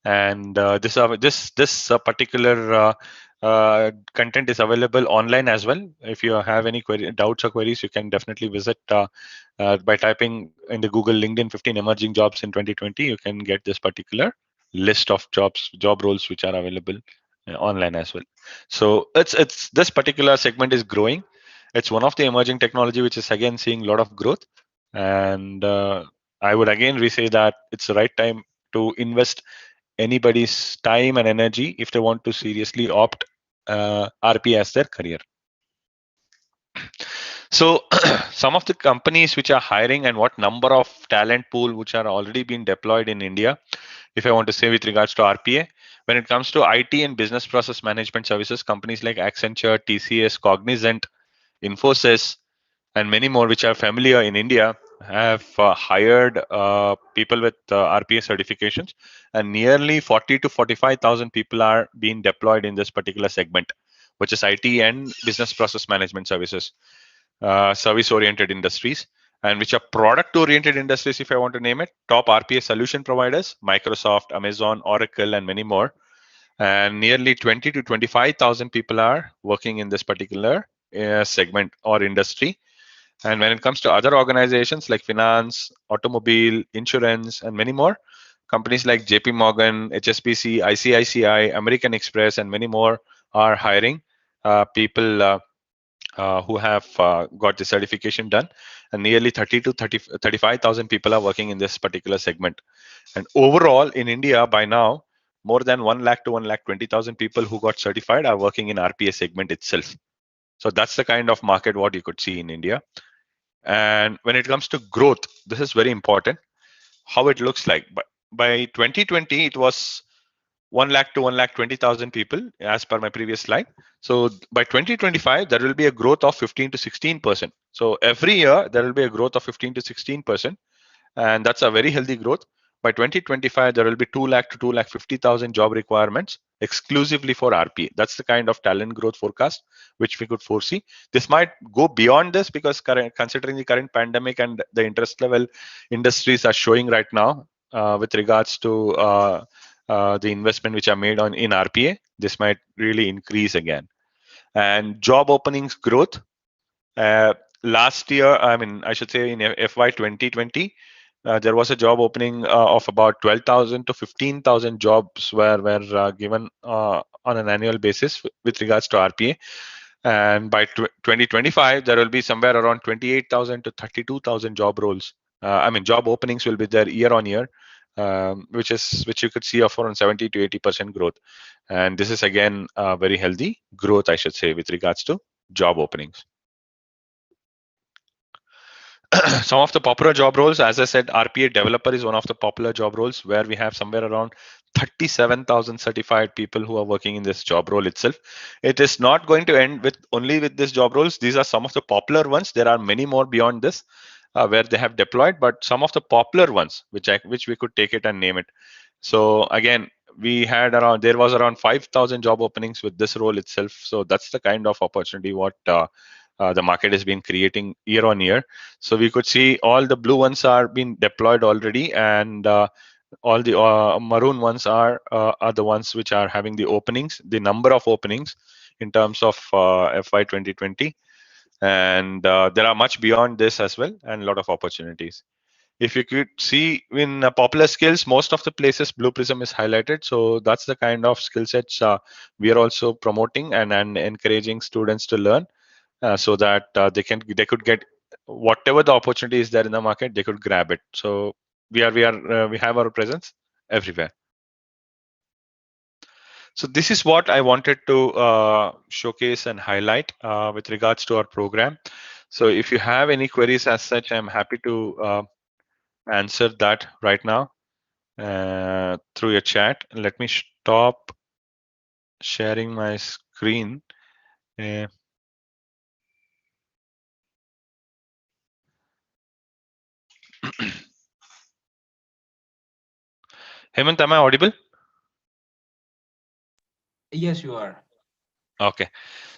and this particular content is available online as well. If you have any doubts or queries, you can definitely visit by typing in the Google LinkedIn 15 emerging jobs in 2020. You can get this particular list of job roles which are available online as well. So it's this particular segment is growing. It's one of the emerging technology which is again seeing a lot of growth, and I would again re-say that it's the right time to invest anybody's time and energy if they want to seriously opt RPA as their career. So some of the companies which are hiring and what number of talent pool which are already being deployed in India, if I want to say with regards to RPA, when it comes to IT and business process management services, companies like Accenture, TCS, Cognizant, Infosys, and many more which are familiar in India have hired people with RPA certifications, and nearly 40 to 45,000 people are being deployed in this particular segment, which is IT and business process management services, service-oriented industries, and which are product-oriented industries, if I want to name it. Top RPA solution providers, Microsoft, Amazon, Oracle, and many more. And nearly 20 to 25,000 people are working in this particular segment or industry. And when it comes to other organizations like finance, automobile, insurance, and many more, companies like JP Morgan, HSBC, ICICI, American Express, and many more are hiring people who have got the certification done. And nearly 30 to 35,000 people are working in this particular segment. And overall in India by now, more than 1 lakh to 1,20,000 people who got certified are working in RPA segment itself. So that's the kind of market what you could see in India. And when it comes to growth, this is very important, how it looks like. But by 2020, it was 1 lakh to 1,20,000 people as per my previous slide. So by 2025, there will be a growth of 15 to 16%. So every year, there will be a growth of 15 to 16%. And that's a very healthy growth. By 2025, there will be 2 lakh to 2,50,000 job requirements exclusively for RPA. That's the kind of talent growth forecast which we could foresee. This might go beyond this because considering the current pandemic and the interest level industries are showing right now with regards to the investment which are made on in RPA, this might really increase again. And job openings growth. Last year, I mean, I should say in FY 2020, there was a job opening of about 12,000 to 15,000 jobs were given on an annual basis with regards to RPA. And by 2025, there will be somewhere around 28,000 to 32,000 job roles. I mean, job openings will be there year on year, which you could see of around 70 to 80% growth. And this is again very healthy growth, I should say, with regards to job openings. Some of the popular job roles, as I said, RPA developer is one of the popular job roles where we have somewhere around 37,000 certified people who are working in this job role itself. It is not going to end with only with this job roles. These are some of the popular ones. There are many more beyond this where they have deployed, but some of the popular ones which we could take it and name it. So again, there was around 5,000 job openings with this role itself. So that's the kind of opportunity what the market has been creating year on year. So we could see all the blue ones are being deployed already, and all the maroon ones are the ones which are having the openings, the number of openings in terms of FY 2020. And there are much beyond this as well, and a lot of opportunities. If you could see in popular skills, most of the places Blue Prism is highlighted. So that's the kind of skill sets we are also promoting and encouraging students to learn, so that they could get whatever the opportunity is there in the market, they could grab it. So we have our presence everywhere. So this is what I wanted to showcase and highlight with regards to our program. So if you have any queries as such, I'm happy to answer that right now through your chat. Let me stop sharing my screen. Uh, Hemant, am I audible? Yes, you are. Okay.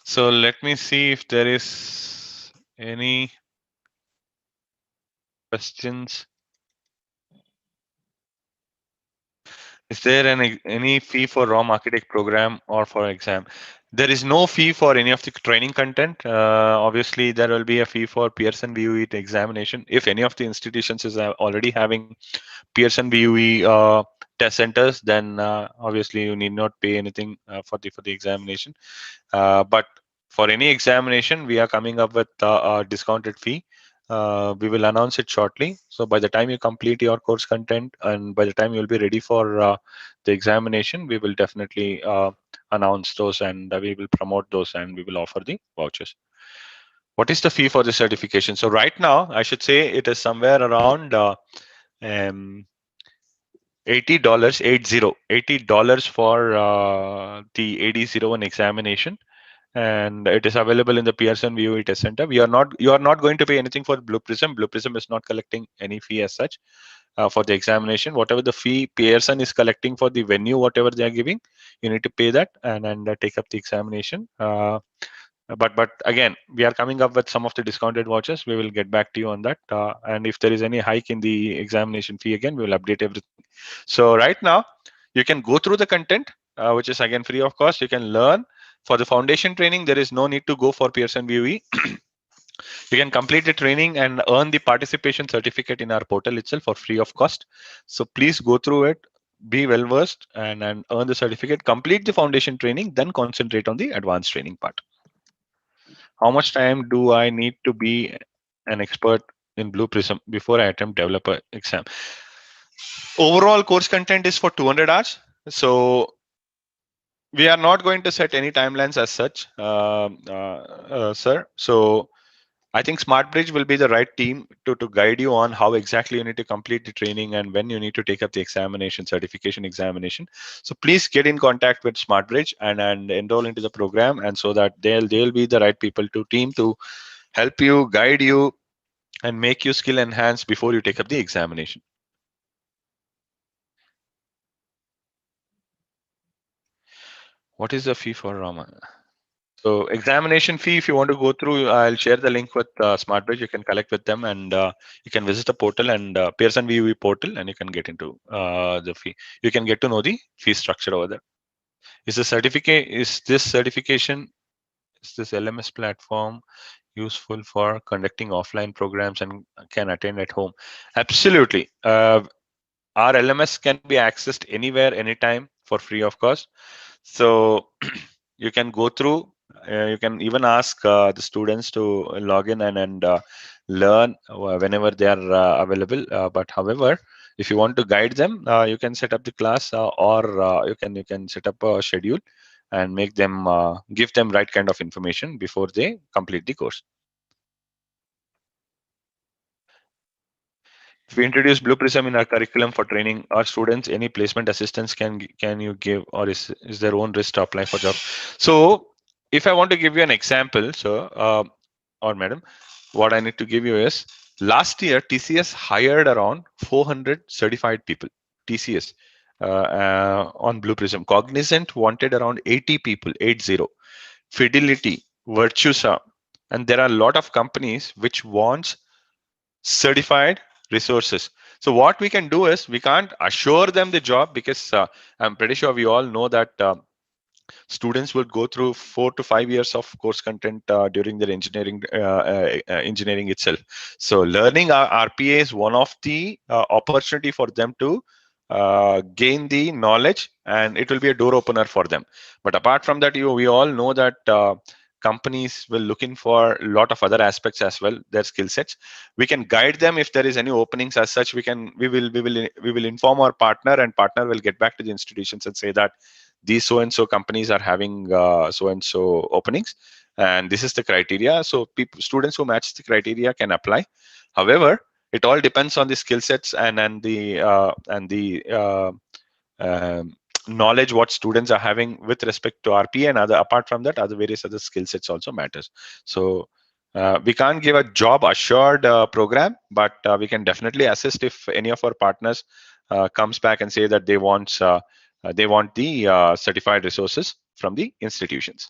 So let me see if there is any questions. Is there any fee for raw architect program or for exam? There is no fee for any of the training content. Obviously, there will be a fee for Pearson VUE examination. If any of the institutions is already having Pearson VUE test centers, then obviously you need not pay anything for the examination. But for any examination, we are coming up with a discounted fee. We will announce it shortly. So by the time you complete your course content and by the time you'll be ready for the examination, we will definitely announce those, and we will promote those, and we will offer the vouchers. What is the fee for the certification? So right now, I should say it is somewhere around $80, $80 for the AD01 examination, and it is available in the Pearson VUE test center. You are not going to pay anything for Blue Prism. Blue Prism is not collecting any fee as such for the examination. Whatever the fee Pearson is collecting for the venue, whatever they are giving, you need to pay that and take up the examination. But again, we are coming up with some of the discounted vouchers. We will get back to you on that. And if there is any hike in the examination fee, again, we will update everything. So right now, you can go through the content, which is again free of cost. You can learn. For the foundation training, there is no need to go for Pearson VUE. You can complete the training and earn the participation certificate in our portal itself for free of cost. So please go through it, be well versed, and earn the certificate. Complete the foundation training, then concentrate on the advanced training part. How much time do I need to be an expert in Blue Prism before I attempt developer exam? Overall course content is for 200 hours. So we are not going to set any timelines as such, sir. So I think SmartBridge will be the right team to guide you on how exactly you need to complete the training and when you need to take up the examination, certification examination. So please get in contact with SmartBridge and enroll into the program, and so that they'll be the right people to team to help you, guide you, and make you skill enhanced before you take up the examination. What is the fee for Rama? So examination fee, if you want to go through, I'll share the link with SmartBridge. You can collect with them, and you can visit the portal and Pearson VUE portal, and you can get into the fee. You can get to know the fee structure over there. Is the certificate? Is this certification? Is this LMS platform useful for conducting offline programs and can attend at home? Absolutely. Our LMS can be accessed anywhere, anytime for free of cost. So you can go through. You can even ask the students to log in and learn whenever they are available. But however, if you want to guide them, you can set up the class or you can set up a schedule and make them give them right kind of information before they complete the course. If we introduce Blue Prism in our curriculum for training our students, any placement assistance can you give, or is their own risk to apply for job? So if I want to give you an example, so or madam, what I need to give you is last year TCS hired around 400 certified people. TCS on Blue Prism. Cognizant wanted around 80 people, 80. Fidelity, Virtusa, and there are a lot of companies which wants certified resources. So what we can do is we can't assure them the job because I'm pretty sure we all know that students would go through 4 to 5 years of course content during their engineering itself. So learning RPA is one of the opportunity for them to gain the knowledge, and it will be a door opener for them. But apart from that, we all know that companies will looking for a lot of other aspects as well, their skill sets. We can guide them if there is any openings as such. We will inform our partner, and partner will get back to the institutions and say that these so and so companies are having so and so openings, and this is the criteria. So students who match the criteria can apply. However, it all depends on the skill sets and the knowledge what students are having with respect to RPA and other. Apart from that, other various other skill sets also matters. So we can't give a job assured program, but we can definitely assist if any of our partners comes back and say that they want the certified resources from the institutions.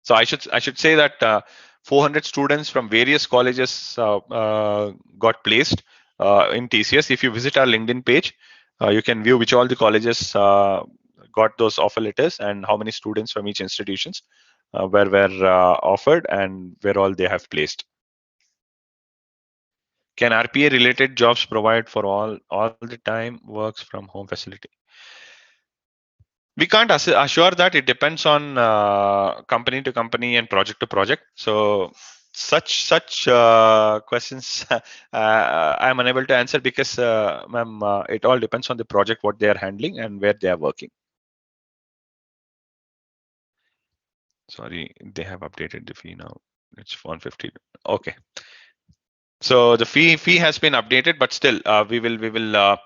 So I should say that 400 students from various colleges got placed in TCS. If you visit our LinkedIn page, you can view which all the colleges got those offer letters and how many students from each institutions were offered and where all they have placed. Can RPA related jobs provide for all the time works from home facility? We can't assure that. It depends on company to company and project to project. So such questions I'm unable to answer because ma'am, it all depends on the project, what they are handling and where they are working. Sorry, they have updated the fee now. It's 150. Okay. So the fee has been updated, but still we will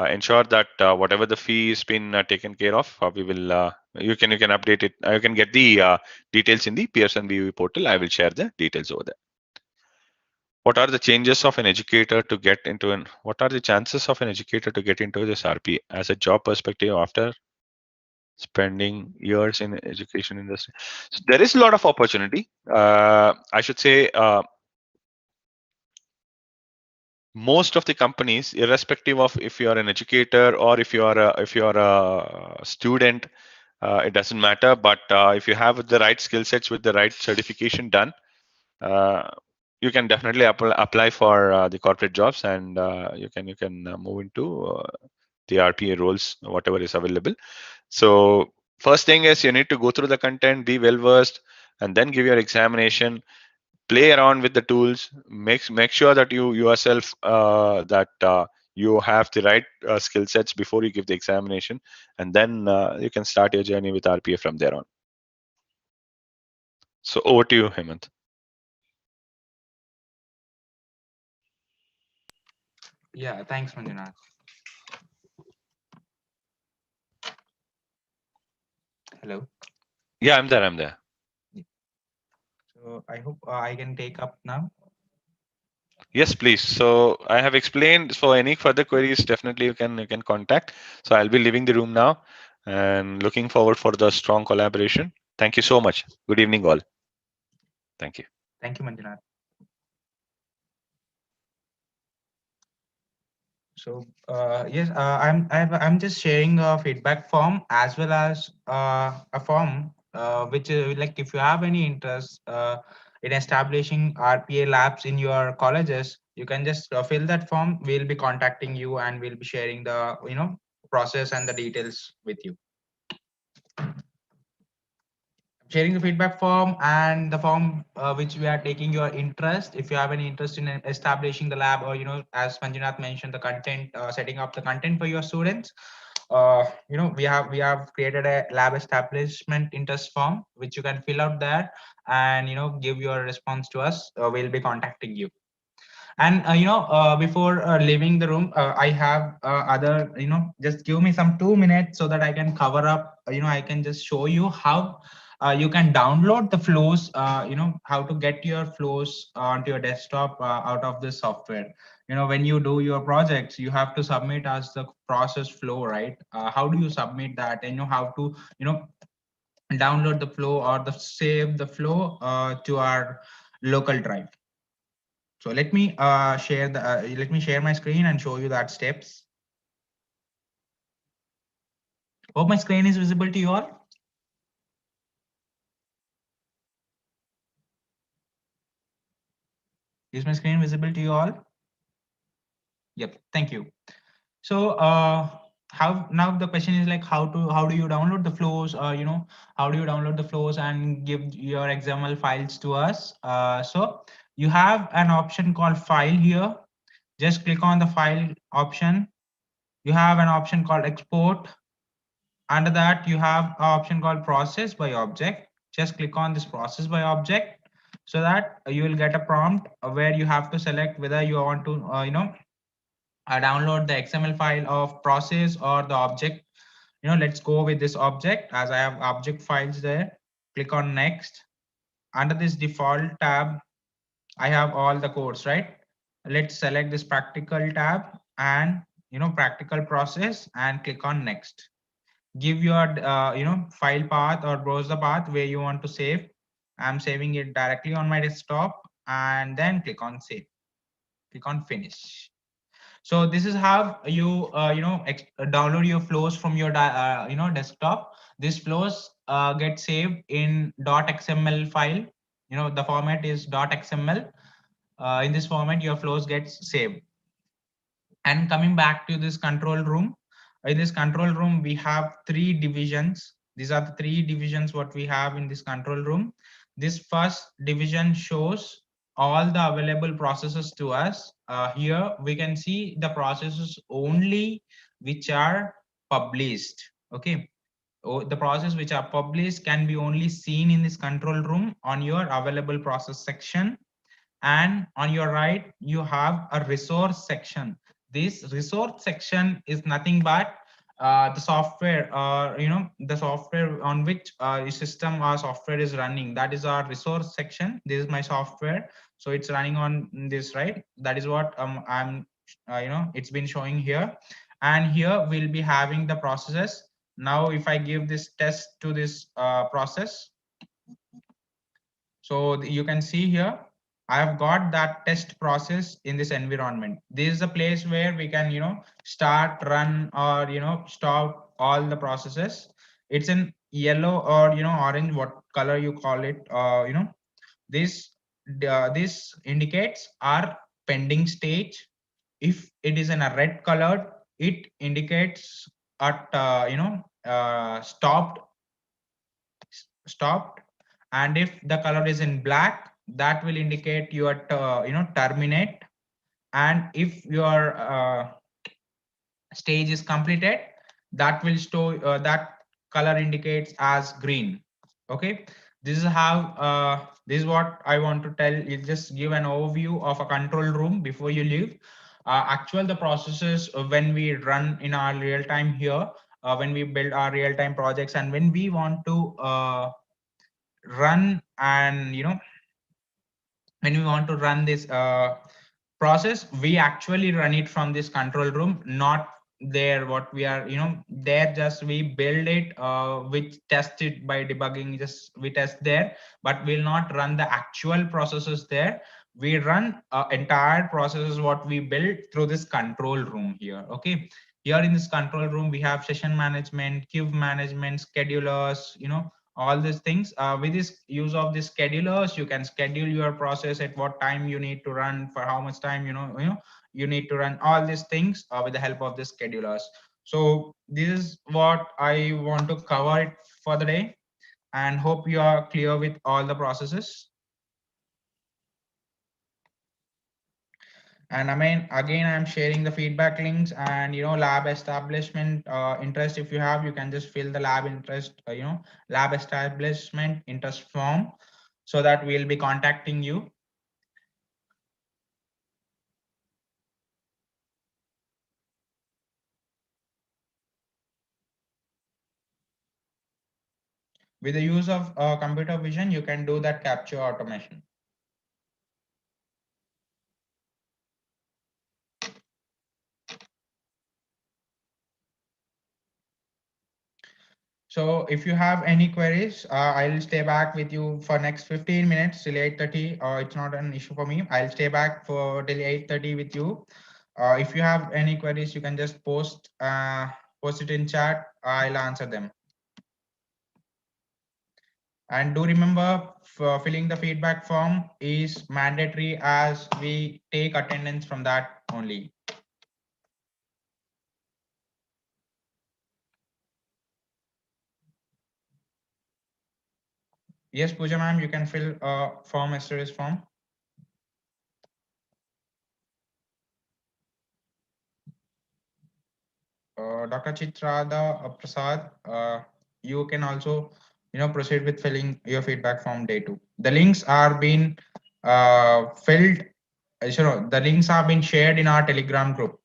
ensure that whatever the fee has been taken care of, we will you can update it. You can get the details in the Pearson VUE portal. I will share the details over there. What are the changes of an educator to get into what are the chances of an educator to get into this RP as a job perspective after spending years in education industry? So there is a lot of opportunity. I should say most of the companies, irrespective of if you are an educator or if you are a student, it doesn't matter. But if you have the right skill sets with the right certification done, you can definitely apply for the corporate jobs, and you can move into the RPA roles, whatever is available. So first thing is you need to go through the content, be well versed, and then give your examination. Play around with the tools. Make sure that you yourself you have the right skill sets before you give the examination, and then you can start your journey with RPA from there on. So over to you, Hemant. Yeah, thanks, Manjunath. Hello. Yeah, I'm there. So I hope I can take up now. Yes, please. So I have explained. For any further queries, definitely you can contact. So I'll be leaving the room now, and looking forward for the strong collaboration. Thank you so much. Good evening, all. Thank you. Thank you, Manjunath. So yes, I'm just sharing a feedback form as well as a form which like if you have any interest in establishing RPA labs in your colleges, you can just fill that form. We'll be contacting you and we'll be sharing the process and the details with you. Sharing the feedback form and the form which we are taking your interest. If you have any interest in establishing the lab, or as Manjunath mentioned, the content, setting up the content for your students, we have created a lab establishment interest form which you can fill out there and give your response to us. We'll be contacting you. And before leaving the room, I have other, just give me some 2 minutes so that I can cover up, I can just show you how you can download the flows, how to get your flows onto your desktop out of this software. When you do your projects, you have to submit as the process flow, right? How do you submit that? And how to download the flow or save the flow to our local drive. So let me share my screen and show you that steps. Hope my screen is visible to you all. Is my screen visible to you all? Yep, thank you. So how now the question is like how do you download the flows? How do you download the flows and give your XML files to us? So you have an option called file here. Just click on the file option. You have an option called export. Under that, you have an option called process by object. Just click on this process by object so that you will get a prompt where you have to select whether you want to, download the XML file of process or the object. Let's go with this object as I have object files there. Click on next. Under this default tab, I have all the codes, right? Let's select this practical tab and, practical process and click on next. Give your file path or browser path where you want to save. I'm saving it directly on my desktop, and then click on save. Click on finish. So this is how you download your flows from your desktop. These flows get saved in .xml file. The format is .xml. In this format your flows get saved. And coming back to this control room, in this control room we have 3 divisions. These are the 3 divisions what we have in this control room. This first division shows all the available processes to us. Here we can see the processes only which are published. Okay, the process which are published can be only seen in this control room on your available process section. And on your right you have a resource section. This resource section is nothing but the software, the software on which your system or software is running. That is our resource section. This is my software, so it's running on this, right? That is what I'm it's been showing here. And here we'll be having the processes. Now if I give this test to this process, so you can see here, I have got that test process in this environment. This is a place where we can, start, run, or, stop all the processes. It's in yellow or, orange, what color you call it. This, this indicates our pending stage. If it is in a red colored, it indicates at, stopped. And if the color is in black, that will indicate you are terminate. And if your stage is completed, that will store that color indicates as green. Okay, this is how this is what I want to tell you. Just give an overview of a control room before you leave. Actual the processes when we run in our real time here, when we build our real time projects, and when we want to run, and when we want to run this process, we actually run it from this control room, not there what we are, there just we build it, which test it by debugging, just we test there, but we'll not run the actual processes there. We run entire processes what we build through this control room here. Okay, here in this control room we have session management, queue management, schedulers, all these things. With this use of the schedulers, you can schedule your process at what time you need to run, for how much time, you need to run all these things with the help of the schedulers. So this is what I want to cover it for the day, and hope you are clear with all the processes. And I mean, again, I'm sharing the feedback links and, lab establishment interest. If you have, you can just fill the lab interest, lab establishment interest form, so that we'll be contacting you. With the use of computer vision, you can do that capture automation. So if you have any queries, I'll stay back with you for next 15 minutes till 8:30. It's not an issue for me. I'll stay back for till 8:30 with you. If you have any queries, you can just post it in chat. I'll answer them. And do remember, filling the feedback form is mandatory, as we take attendance from that only. Yes, Pooja ma'am, you can fill form, yesterday's form. Dr. Chitrada Prasad, you can also, proceed with filling your feedback form day 2. The links are being filled. The links are being shared in our Telegram group.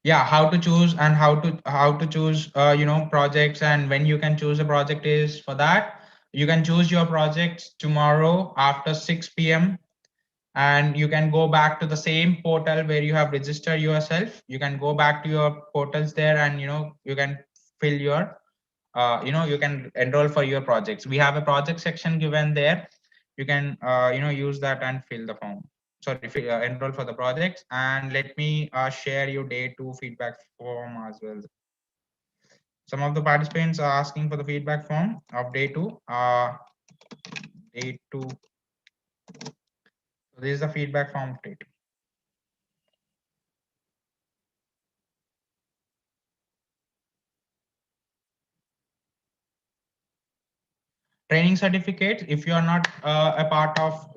Yeah, how to choose and how to choose, projects, and when you can choose a project is for that. You can choose your projects tomorrow after 6 p.m. and you can go back to the same portal where you have registered yourself. You can go back to your portals there, and you can fill your you can enroll for your projects. We have a project section given there. You can use that and fill the form. Sorry, enroll for the projects. And let me share your day 2 feedback form as well. Some of the participants are asking for the feedback form of day 2. Day 2. So this is the feedback form of day 2. Training certificates, if you are not a part of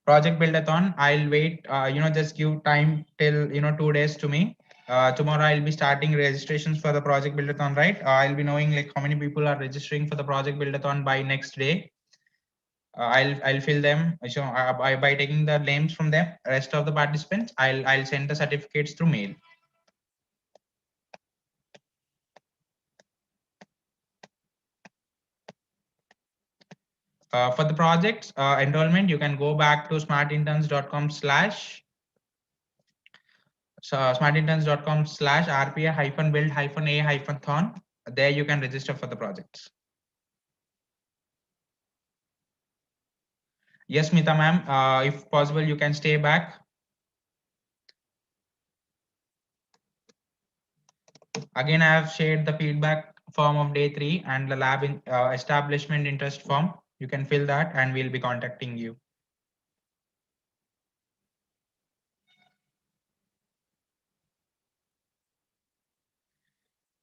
project Build-A-Thon, I'll wait, just give time till 2 days to me. Tomorrow I'll be starting registrations for the project Build-A-Thon, right? I'll be knowing like how many people are registering for the project Build-A-Thon by next day. I'll fill them. So by taking the names from them, rest of the participants, I'll send the certificates through mail. For the projects enrollment, you can go back to smartinterns.com/ smartinterns.com/RPA-Build-A-Thon. There you can register for the projects. Yes, Smita ma'am, if possible, you can stay back. Again, I have shared the feedback form of day 3 and the lab establishment interest form. You can fill that and we'll be contacting you.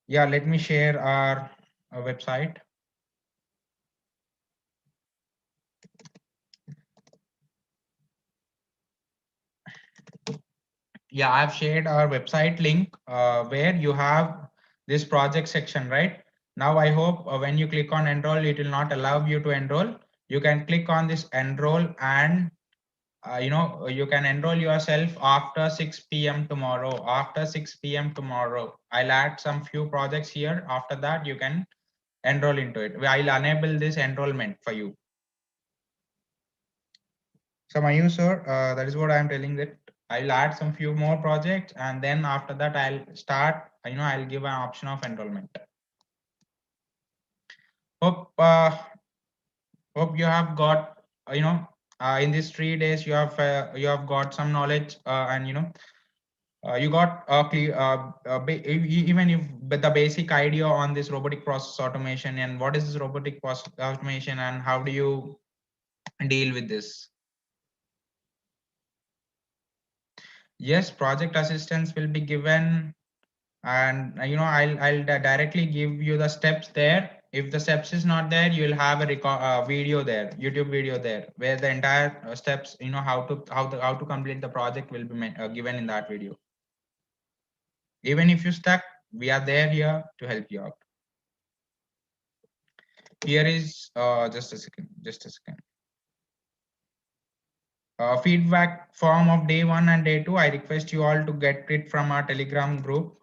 Yeah, let me share our website. Yeah, I've shared our website link where you have this project section, right? Now, I hope when you click on enroll, it will not allow you to enroll. You can click on this enroll and you can enroll yourself after 6 p.m. tomorrow. After 6 p.m. tomorrow, I'll add some few projects here. After that, you can enroll into it. I'll enable this enrollment for you. So my user, that is what I'm telling that I'll add some few more projects, and then after that I'll start, I'll give an option of enrollment. Hope you have got, in these 3 days you have got some knowledge, and you got a clear, even if the basic idea on this robotic process automation and what is this robotic process automation and how do you deal with this. Yes, project assistance will be given, and I'll directly give you the steps there. If the steps is not there, you'll have a video there, YouTube video there, where the entire steps, how to complete the project will be given in that video. Even if you stuck, we are there here to help you out. Here is just a second. Feedback form of day 1 and day 2. I request you all to get it from our Telegram group.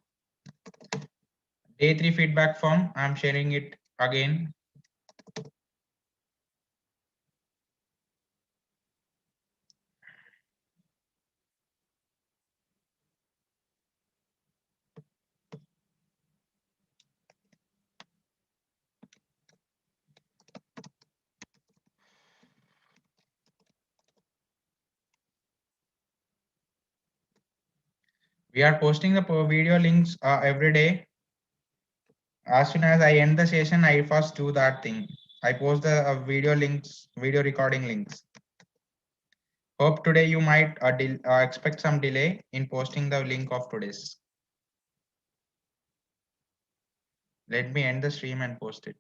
Day 3 feedback form, I'm sharing it again. We are posting the video links every day. As soon as I end the session, I first do that thing. I post the video links, video recording links. Hope today you might expect some delay in posting the link of today's. Let me end the stream and post it.